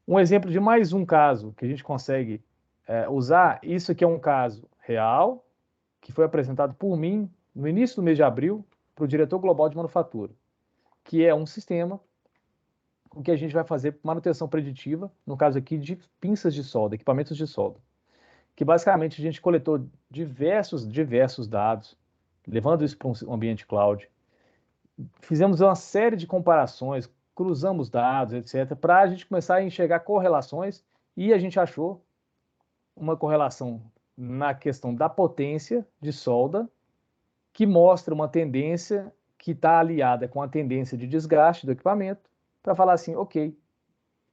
Um exemplo de mais um caso que a gente consegue usar, isso aqui é um caso real, que foi apresentado por mim no início do mês de abril para o diretor global de manufatura, que é um sistema com que a gente vai fazer manutenção preditiva, no caso aqui de pinças de solda, equipamentos de solda, que basicamente a gente coletou diversos dados, levando isso para um ambiente cloud, fizemos uma série de comparações, cruzamos dados, etc., para a gente começar a enxergar correlações, e a gente achou uma correlação na questão da potência de solda, que mostra uma tendência que está aliada com a tendência de desgaste do equipamento, para falar assim, ok,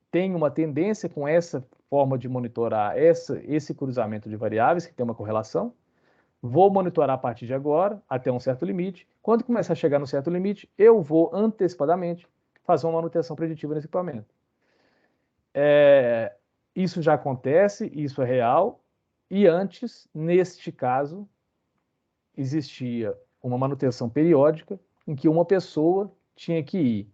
tem uma tendência com essa forma de monitorar esse cruzamento de variáveis, que tem uma correlação, vou monitorar a partir de agora, até um certo limite. Quando começar a chegar no certo limite, eu vou antecipadamente fazer uma manutenção preditiva nesse equipamento. Isso já acontece, isso é real, e antes, neste caso, existia uma manutenção periódica em que uma pessoa tinha que ir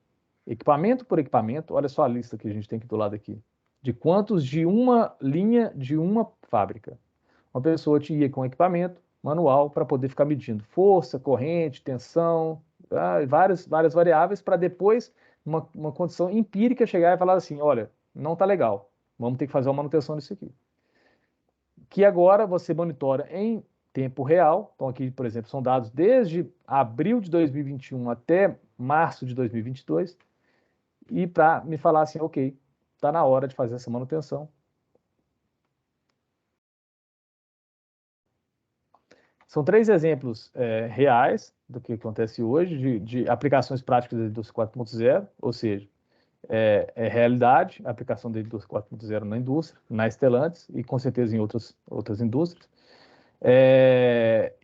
equipamento por equipamento. Olha só a lista que a gente tem aqui do lado aqui, de quantos de uma linha de uma fábrica. Uma pessoa ia com equipamento manual para poder ficar medindo força, corrente, tensão, várias variáveis, para depois, uma condição empírica, chegar e falar assim, olha, não está legal, vamos ter que fazer uma manutenção nisso aqui. Que agora você monitora em tempo real. Então aqui, por exemplo, são dados desde abril de 2021 até março de 2022, e para me falar assim, ok, está na hora de fazer essa manutenção. São 3 exemplos reais do que acontece hoje, de aplicações práticas da indústria 4.0, ou seja, realidade, a aplicação da indústria 4.0 na indústria, na Stellantis e com certeza em outras indústrias.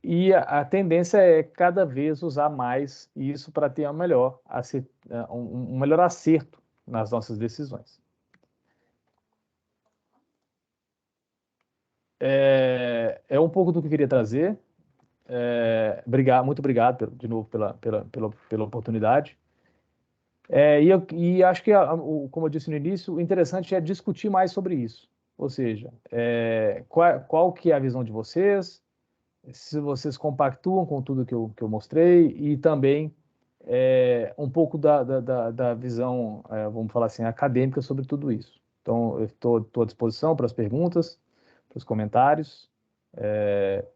E a tendência é cada vez usar mais isso para ter um melhor acerto nas nossas decisões. É um pouco do que eu queria trazer. Muito obrigado de novo pela oportunidade. E acho que, como eu disse no início, o interessante é discutir mais sobre isso. Ou seja, qual que é a visão de vocês, se vocês compactuam com tudo que eu mostrei, e também um pouco da visão, vamos falar assim, acadêmica sobre tudo isso. Então, eu estou à disposição para as perguntas, para os comentários.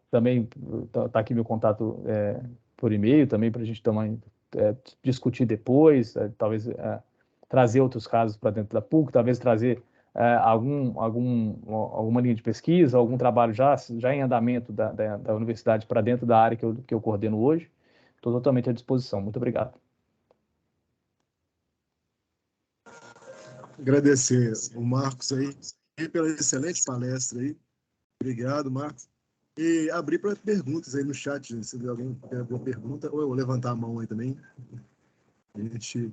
Também está aqui meu contato por e-mail, também para a gente também discutir depois, talvez trazer outros casos para dentro da PUC, talvez trazer alguma linha de pesquisa, algum trabalho já em andamento da universidade para dentro da área que eu coordeno hoje. Estou totalmente à disposição. Muito obrigado. Agradecer o Marcos aí pela excelente palestra aí. Obrigado, Marcos. E abrir para perguntas aí no chat, gente. Se alguém tem alguma pergunta, ou eu vou levantar a mão aí também. A gente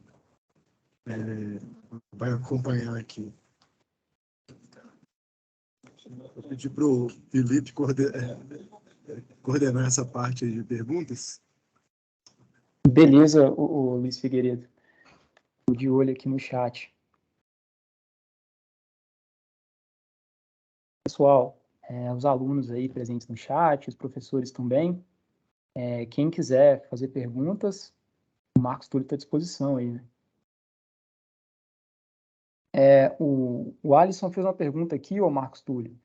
vai acompanhar aqui. Vou pedir para o Felipe coordenar essa parte aí de perguntas. Beleza, o Luiz Figueiredo. Tô de olho aqui no chat. Pessoal, os alunos aí presentes no chat, os professores também, quem quiser fazer perguntas, o Marcos Túlio está à disposição aí, né? O Alisson fez uma pergunta aqui, ô Marcos Túlio.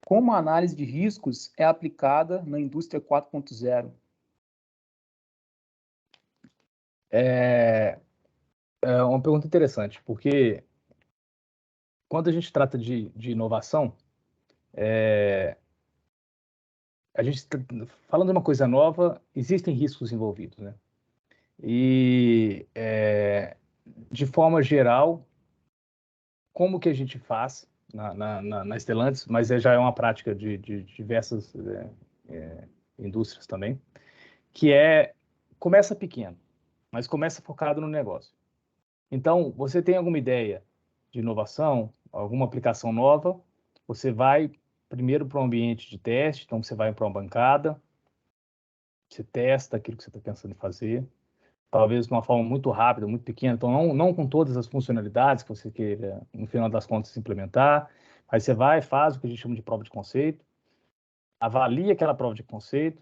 Como a análise de riscos é aplicada na indústria 4.0? É uma pergunta interessante, porque quando a gente trata de inovação, a gente está falando de uma coisa nova, existem riscos envolvidos, né? E, de forma geral, como que a gente faz na Stellantis, mas já é uma prática de diversas indústrias também, que começa pequeno, mas começa focado no negócio. Então, você tem alguma ideia de inovação, alguma aplicação nova, você vai primeiro para um ambiente de teste, então você vai para uma bancada, você testa aquilo que você está pensando em fazer, talvez de uma forma muito rápida, muito pequena, então não com todas as funcionalidades que você queira, no final das contas, implementar, aí você vai, faz o que a gente chama de prova de conceito, avalia aquela prova de conceito,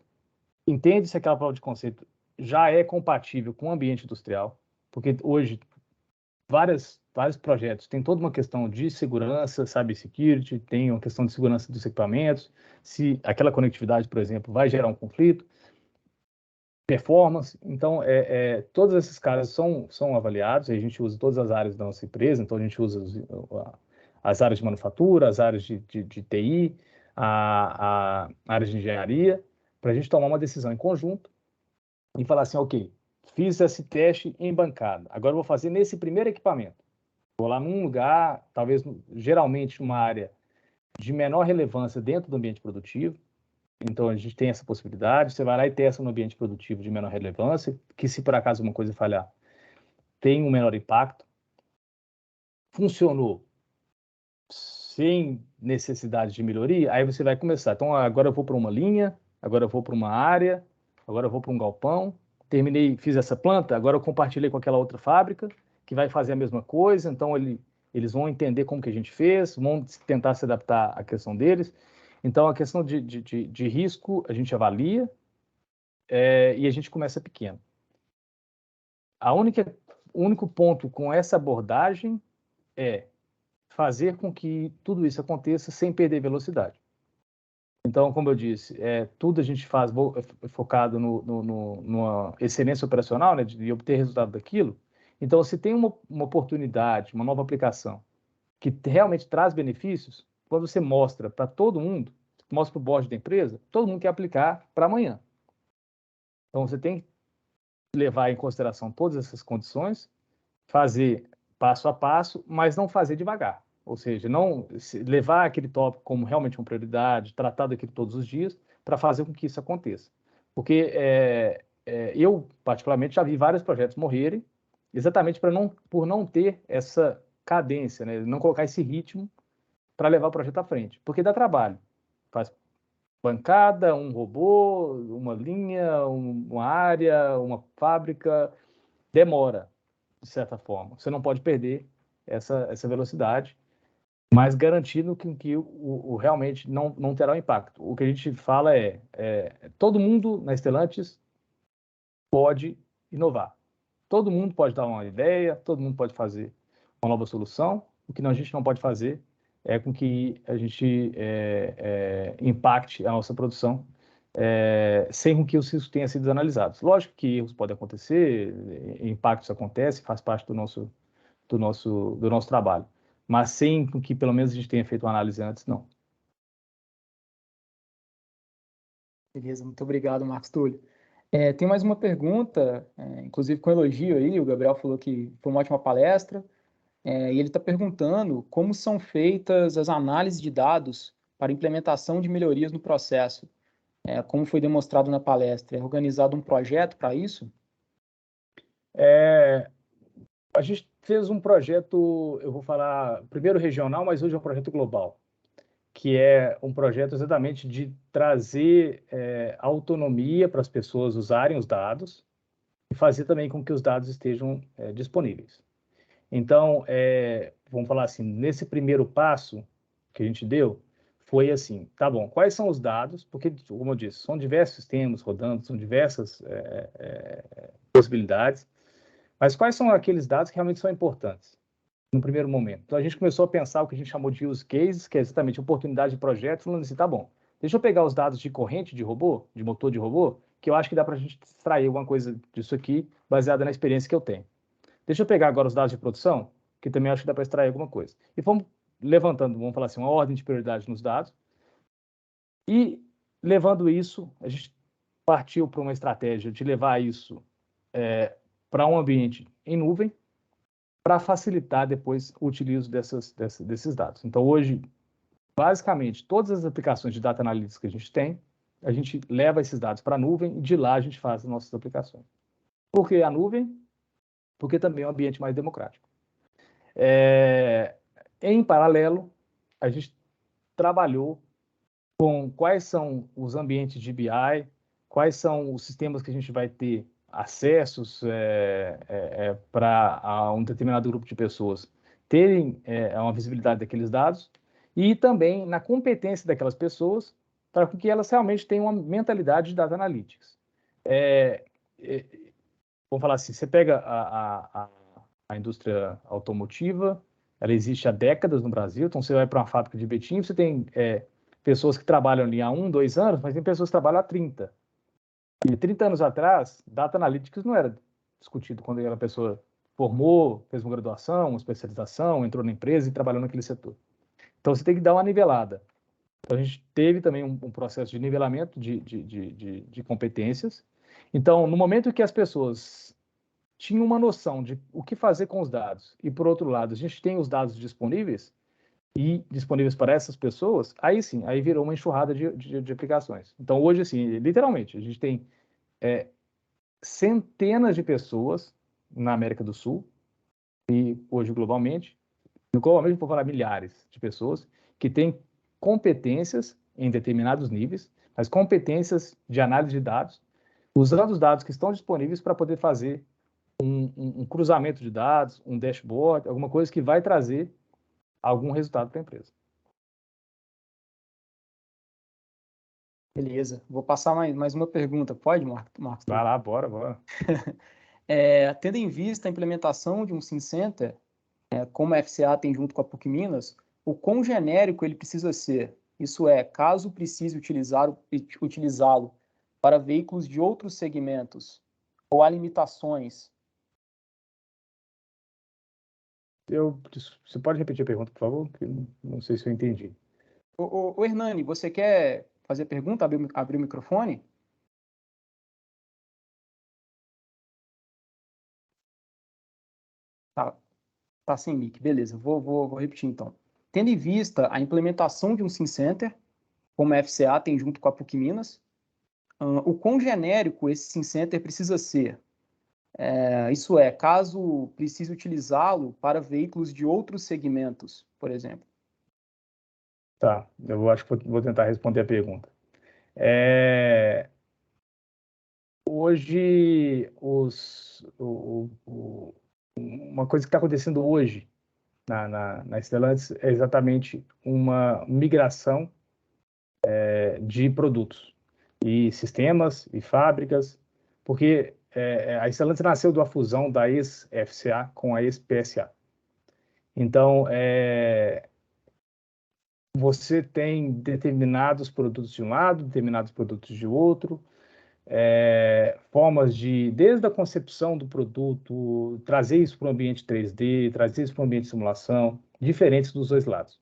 entende se aquela prova de conceito já é compatível com o ambiente industrial, porque hoje vários projetos têm toda uma questão de segurança, cybersecurity, tem uma questão de segurança dos equipamentos, se aquela conectividade, por exemplo, vai gerar um conflito, performance. Então, todos esses caras são avaliados, e a gente usa todas as áreas da nossa empresa, então a gente usa as áreas de manufatura, as áreas de TI, a área de engenharia, para a gente tomar uma decisão em conjunto e falar assim, ok, fiz esse teste em bancada, agora eu vou fazer nesse primeiro equipamento. Vou lá num lugar, talvez, geralmente, uma área de menor relevância dentro do ambiente produtivo. Então, a gente tem essa possibilidade. Você vai lá e testa no ambiente produtivo de menor relevância, que se por acaso uma coisa falhar, tem um menor impacto. Funcionou sem necessidade de melhoria, aí você vai começar. Então, agora eu vou para uma linha, agora eu vou para uma área, agora eu vou para um galpão. Terminei, fiz essa planta, agora eu compartilhei com aquela outra fábrica, que vai fazer a mesma coisa. Então, eles vão entender como que a gente fez, vão tentar se adaptar à questão deles. Então, a questão de risco, a gente avalia e a gente começa pequeno. O único ponto com essa abordagem é fazer com que tudo isso aconteça sem perder velocidade. Então, como eu disse, tudo a gente faz focado numa excelência operacional, né, de obter resultado daquilo. Então, se tem uma oportunidade, uma nova aplicação que realmente traz benefícios, quando você mostra para todo mundo, mostra para o board da empresa, todo mundo quer aplicar para amanhã. Então, você tem que levar em consideração todas essas condições, fazer passo a passo, mas não fazer devagar. Ou seja, não levar aquele tópico como realmente uma prioridade, tratar daquilo todos os dias, para fazer com que isso aconteça. Porque eu, particularmente, já vi vários projetos morrerem exatamente por não ter essa cadência, né? Não colocar esse ritmo para levar o projeto à frente. Porque dá trabalho. Faz bancada, um robô, uma linha, uma área, uma fábrica, demora, de certa forma. Você não pode perder essa velocidade, mas garantindo que realmente não terá um impacto. O que a gente fala todo mundo na Stellantis pode inovar. Todo mundo pode dar uma ideia, todo mundo pode fazer uma nova solução. O que a gente não pode fazer é com que a gente impacte a nossa produção sem com que os riscos tenham sido analisados. Lógico que erros podem acontecer, impactos acontecem, faz parte do nosso trabalho, mas sem que pelo menos a gente tenha feito uma análise antes, não. Beleza, muito obrigado, Marcos Túlio. Tem mais uma pergunta, inclusive com elogio aí, o Gabriel falou que foi uma ótima palestra, e ele está perguntando como são feitas as análises de dados para implementação de melhorias no processo. Como foi demonstrado na palestra, é organizado um projeto para isso? A gente fez um projeto, eu vou falar primeiro regional, mas hoje é um projeto global, que é um projeto exatamente de trazer autonomia para as pessoas usarem os dados e fazer também com que os dados estejam disponíveis. Então, vamos falar assim, nesse primeiro passo que a gente deu, foi assim, tá bom, quais são os dados? Porque, como eu disse, são diversos sistemas rodando, são diversas possibilidades, mas quais são aqueles dados que realmente são importantes no primeiro momento? Então, a gente começou a pensar o que a gente chamou de use cases, que é exatamente oportunidade de projeto, falando assim, tá bom, deixa eu pegar os dados de corrente de robô, de motor de robô, que eu acho que dá para a gente extrair alguma coisa disso aqui, baseada na experiência que eu tenho. Deixa eu pegar agora os dados de produção, que também acho que dá para extrair alguma coisa. E vamos levantando, vamos falar assim, uma ordem de prioridade nos dados. E levando isso, a gente partiu para uma estratégia de levar isso para um ambiente em nuvem, para facilitar depois o utilizo desses dados. Então, hoje, basicamente, todas as aplicações de data analytics que a gente tem, a gente leva esses dados para a nuvem e de lá a gente faz as nossas aplicações. Por que a nuvem? Porque também é um ambiente mais democrático. Em paralelo, a gente trabalhou com quais são os ambientes de BI, quais são os sistemas que a gente vai ter acessos para um determinado grupo de pessoas terem uma visibilidade daqueles dados e também na competência daquelas pessoas para que elas realmente tenham uma mentalidade de data analytics. Vamos falar assim, você pega a indústria automotiva, ela existe há décadas no Brasil, então você vai para uma fábrica de Betim, você tem pessoas que trabalham ali há 1, 2 anos, mas tem pessoas que trabalham há 30. E 30 anos atrás, Data Analytics não era discutido quando aquela pessoa formou, fez uma graduação, uma especialização, entrou na empresa e trabalhou naquele setor. Então você tem que dar uma nivelada. Então a gente teve também um processo de nivelamento de competências. Então, no momento que as pessoas tinham uma noção de o que fazer com os dados, e por outro lado, a gente tem os dados disponíveis, e disponíveis para essas pessoas, aí sim, aí virou uma enxurrada de aplicações. Então, hoje, assim, literalmente, a gente tem centenas de pessoas na América do Sul, e hoje globalmente vou falar milhares de pessoas, que têm competências em determinados níveis, mas competências de análise de dados, usando os dados que estão disponíveis para poder fazer um cruzamento de dados, um dashboard, alguma coisa que vai trazer algum resultado para a empresa. Beleza. Vou passar mais uma pergunta. Pode, Marcos? Vai lá, bora. Tendo em vista a implementação de um Sim Center, como a FCA tem junto com a PUC Minas, o quão genérico ele precisa ser? Isso é, caso precise utilizá-lo para veículos de outros segmentos, ou há limitações? Você pode repetir a pergunta, por favor? Que não sei se eu entendi. O Hernani, você quer fazer a pergunta? Abrir o microfone? Tá sem mic, beleza. Vou repetir então. Tendo em vista a implementação de um Sim Center, como a FCA tem junto com a PUC Minas, o quão genérico esse Sim Center precisa ser? Isso é, caso precise utilizá-lo para veículos de outros segmentos, por exemplo. Tá, eu acho que vou tentar responder a pergunta. Hoje, uma coisa que está acontecendo hoje na Stellantis é exatamente uma migração de produtos e sistemas e fábricas, porque a Stellantis nasceu de uma fusão da ex-FCA com a ex-PSA. Então, você tem determinados produtos de um lado, determinados produtos de outro, formas desde a concepção do produto, trazer isso para o ambiente 3D, trazer isso para o ambiente de simulação, diferentes dos dois lados.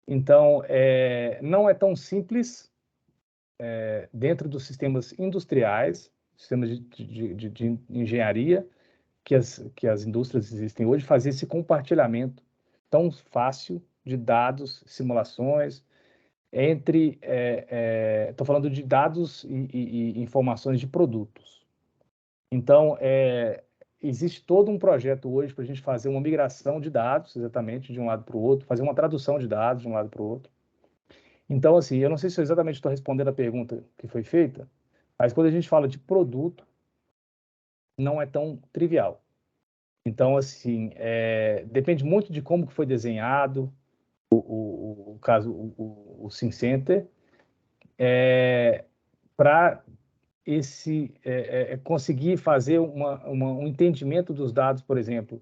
Então, não é tão simples dentro dos sistemas industriais, sistemas de engenharia que as indústrias existem hoje, fazer esse compartilhamento tão fácil de dados, simulações, entre, estou falando de dados e informações de produtos. Então, existe todo um projeto hoje para a gente fazer uma migração de dados, exatamente, de um lado para o outro, fazer uma tradução de dados de um lado para o outro. Então, assim, eu não sei se eu exatamente estou respondendo a pergunta que foi feita, mas quando a gente fala de produto, não é tão trivial. Então, assim, depende muito de como que foi desenhado o caso, o SimCenter, para conseguir fazer um entendimento dos dados, por exemplo,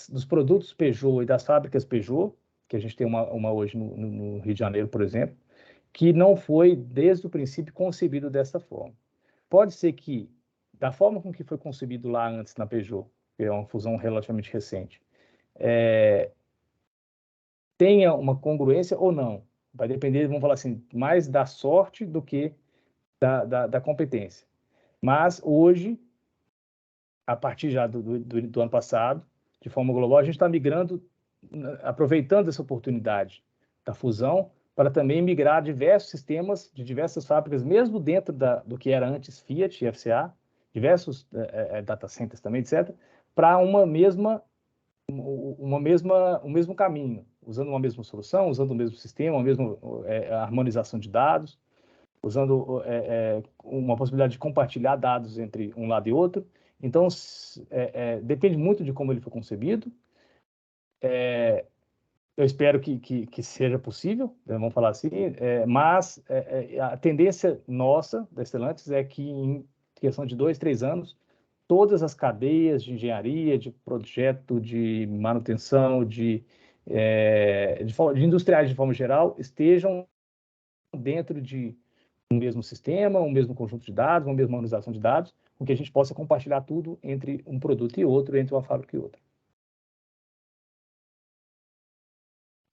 dos produtos Peugeot e das fábricas Peugeot, que a gente tem uma hoje no Rio de Janeiro, por exemplo, que não foi, desde o princípio, concebido dessa forma. Pode ser que, da forma com que foi concebido lá antes na Peugeot, que é uma fusão relativamente recente, tenha uma congruência ou não. Vai depender, vamos falar assim, mais da sorte do que da competência. Mas hoje, a partir já do ano passado, de forma global, a gente está migrando, aproveitando essa oportunidade da fusão, para também migrar diversos sistemas de diversas fábricas, mesmo dentro do que era antes Fiat e FCA, diversos data centers também, etc., para um mesmo caminho, usando uma mesma solução, usando o mesmo sistema, uma mesma harmonização de dados, usando uma possibilidade de compartilhar dados entre um lado e outro. Então, depende muito de como ele foi concebido. Eu espero que seja possível, né, vamos falar assim, mas a tendência nossa, da Stellantis, é que em questão de 2, 3 anos, todas as cadeias de engenharia, de projeto, de manutenção, de industriais de forma geral, estejam dentro de um mesmo sistema, um mesmo conjunto de dados, uma mesma organização de dados, com que a gente possa compartilhar tudo entre um produto e outro, entre uma fábrica e outra.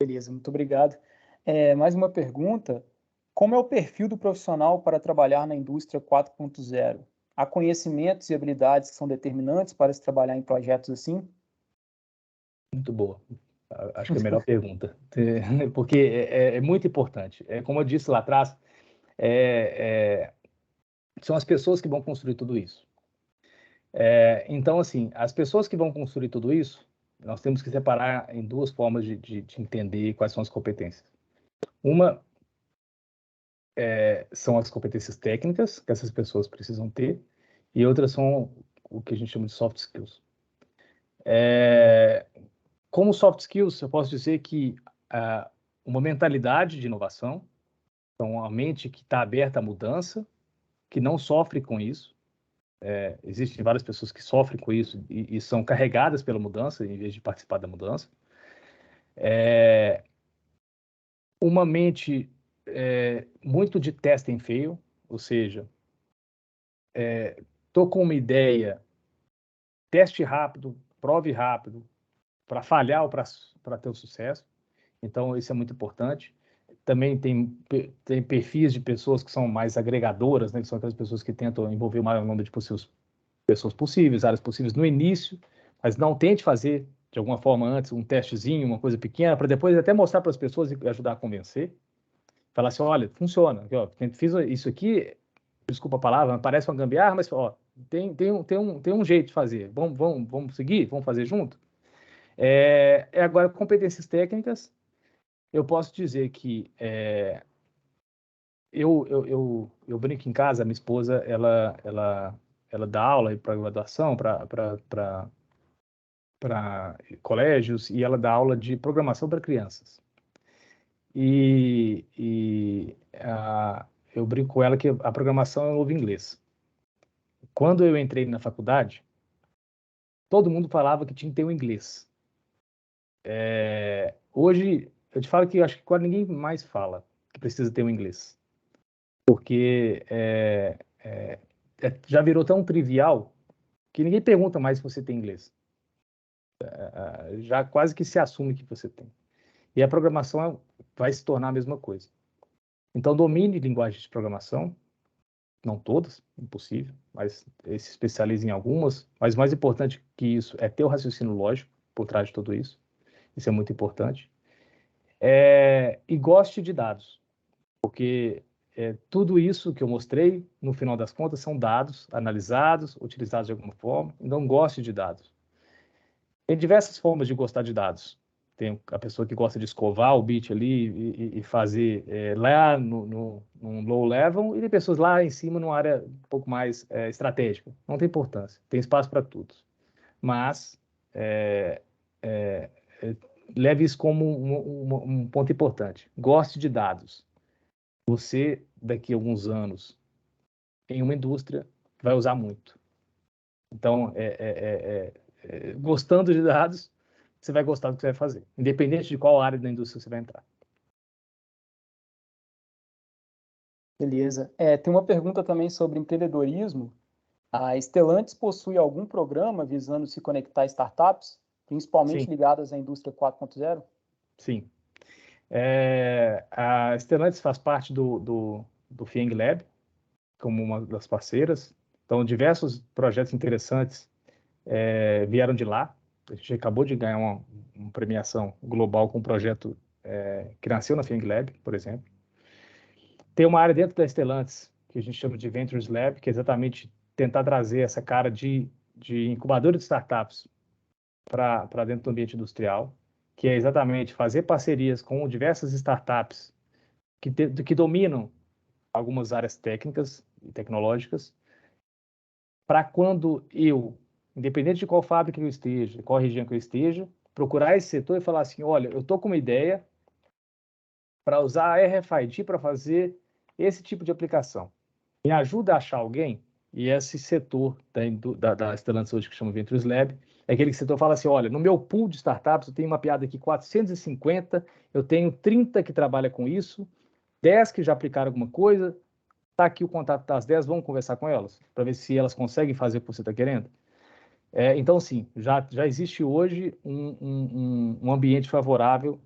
Beleza, muito obrigado. Mais uma pergunta. Como é o perfil do profissional para trabalhar na indústria 4.0? Há conhecimentos e habilidades que são determinantes para se trabalhar em projetos assim? Muito boa. Acho que é a melhor pergunta, porque é muito importante. Como eu disse lá atrás, são as pessoas que vão construir tudo isso. Então, assim, as pessoas que vão construir tudo isso, nós temos que separar em duas formas de entender quais são as competências. Uma são as competências técnicas que essas pessoas precisam ter, e outras são o que a gente chama de soft skills. Como soft skills, eu posso dizer que uma mentalidade de inovação, então uma mente que está aberta à mudança, que não sofre com isso. Existem várias pessoas que sofrem com isso e são carregadas pela mudança em vez de participar da mudança. Uma mente muito de test and fail, ou seja, estou com uma ideia, teste rápido, prove rápido, para falhar ou para ter o sucesso. Então, isso é muito importante. Também tem perfis de pessoas que são mais agregadoras, né, que são aquelas pessoas que tentam envolver o maior número de pessoas possíveis, áreas possíveis no início, mas não tente fazer, de alguma forma, antes, um testezinho, uma coisa pequena, para depois até mostrar para as pessoas e ajudar a convencer. Falar assim, olha, funciona. Aqui, ó, fiz isso aqui, desculpa a palavra, parece uma gambiarra, mas ó, tem um jeito de fazer. Vamos seguir? Vamos fazer junto? Agora, competências técnicas, eu posso dizer que eu brinco em casa, minha esposa, ela dá aula para graduação, para colégios, e ela dá aula de programação para crianças. Eu brinco com ela que a programação é o novo inglês. Quando eu entrei na faculdade, todo mundo falava que tinha que ter o inglês. Hoje, eu te falo que eu acho que quase ninguém mais fala que precisa ter o inglês. Porque já virou tão trivial que ninguém pergunta mais se você tem inglês. Já quase que se assume que você tem. E a programação vai se tornar a mesma coisa. Então, domine linguagens de programação, não todas, impossível, mas se especialize em algumas. Mas mais importante que isso é ter o raciocínio lógico por trás de tudo isso. Isso é muito importante. E goste de dados, porque tudo isso que eu mostrei, no final das contas, são dados analisados, utilizados de alguma forma. Então, goste de dados. Tem diversas formas de gostar de dados. Tem a pessoa que gosta de escovar o bit ali e fazer lá num low level, e tem pessoas lá em cima numa área um pouco mais estratégica. Não tem importância, tem espaço para todos. Mas leve isso como um ponto importante. Goste de dados. Você, daqui a alguns anos, em uma indústria, vai usar muito. Então, gostando de dados, você vai gostar do que você vai fazer, independente de qual área da indústria você vai entrar. Beleza. Tem uma pergunta também sobre empreendedorismo. A Stellantis possui algum programa visando se conectar a startups, principalmente Sim. ligadas à indústria 4.0? Sim. A Stellantis faz parte do FIENG Lab, como uma das parceiras. Então, diversos projetos interessantes vieram de lá. A gente acabou de ganhar uma premiação global com um projeto que nasceu na FIENG Lab, por exemplo. Tem uma área dentro da Stellantis que a gente chama de Ventures Lab, que é exatamente tentar trazer essa cara de incubador de startups para dentro do ambiente industrial, que é exatamente fazer parcerias com diversas startups que dominam algumas áreas técnicas e tecnológicas, para quando independente de qual fábrica eu esteja, qual região que eu esteja, procurar esse setor e falar assim, olha, eu estou com uma ideia para usar a RFID para fazer esse tipo de aplicação. Me ajuda a achar alguém? E esse setor da Stellantis hoje, que chama Ventures Lab, é aquele setor que fala assim, olha, no meu pool de startups, eu tenho mapeado aqui 450, eu tenho 30 que trabalham com isso, 10 que já aplicaram alguma coisa, está aqui o contato das 10, vamos conversar com elas, para ver se elas conseguem fazer o que você está querendo. Então, sim, já existe hoje um ambiente favorável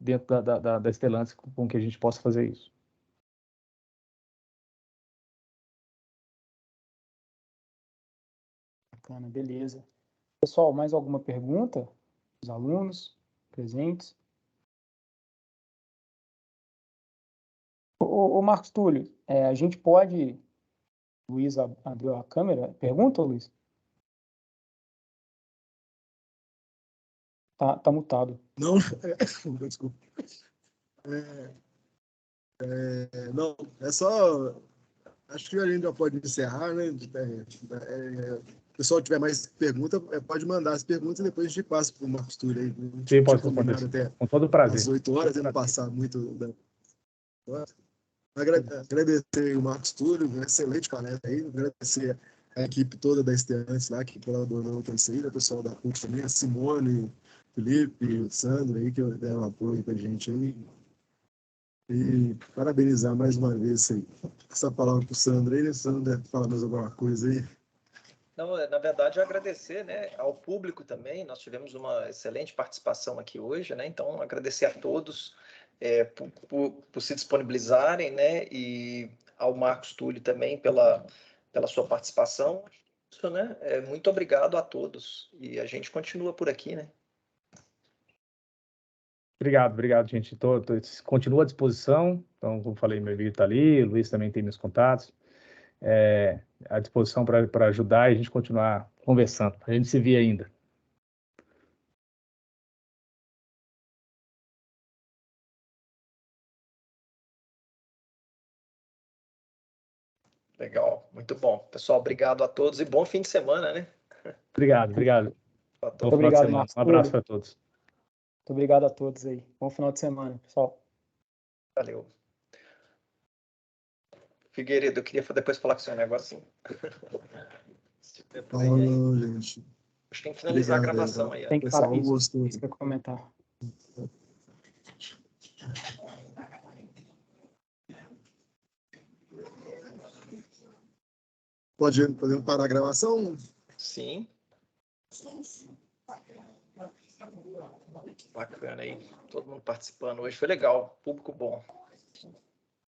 dentro da Stellantis com que a gente possa fazer isso. Bacana, beleza. Pessoal, mais alguma pergunta? Os alunos presentes? Ô Marcos Túlio, a gente pode... Luiz abriu a câmera. Pergunta, Luiz? Tá mutado. Não, desculpa. Não, é só... Acho que a gente já pode encerrar, né? O pessoal tiver mais perguntas, pode mandar as perguntas e depois a gente passa para o Marcos Túlio aí. A gente Sim, pode combinado responder. até Com todo prazer. às 8 horas, e não passar muito Agradecer o Marcos Túlio, um excelente palestra aí. Agradecer a equipe toda da Stellantis lá, que colaborou com isso aí, o pessoal da PUC também, a Simone, o Felipe, o Sandro aí, que deram apoio pra gente aí. E parabenizar mais uma vez aí. Essa palavra pro Sandro aí, né? Sandro deve falar mais alguma coisa aí. Não, na verdade, agradecer, né, ao público também. Nós tivemos uma excelente participação aqui hoje, né? Então, agradecer a todos por se disponibilizarem, né? E ao Marcos Túlio também pela sua participação. Isso, né? Muito obrigado a todos. E a gente continua por aqui, né? Obrigado, gente. Continuo à disposição. Então, como falei, meu amigo está ali, o Luiz também tem meus contatos. À disposição para ajudar e a gente continuar conversando. A gente se vê ainda. Legal, muito bom. Pessoal, obrigado a todos e bom fim de semana, né? Obrigado. Bom final de Obrigado, semana. Marcos Um abraço Túlio. para todos. Muito obrigado a todos aí. Bom final de semana, pessoal. Valeu. Figueiredo, eu queria depois falar com o senhor um negocinho. Falou, gente. Acho que tem que finalizar Obrigado, a gravação aí. Tem que pessoal falar isso. gostou. Você quer comentar? Podemos parar a gravação? Sim. Bacana aí. Todo mundo participando hoje. Foi legal. Público bom.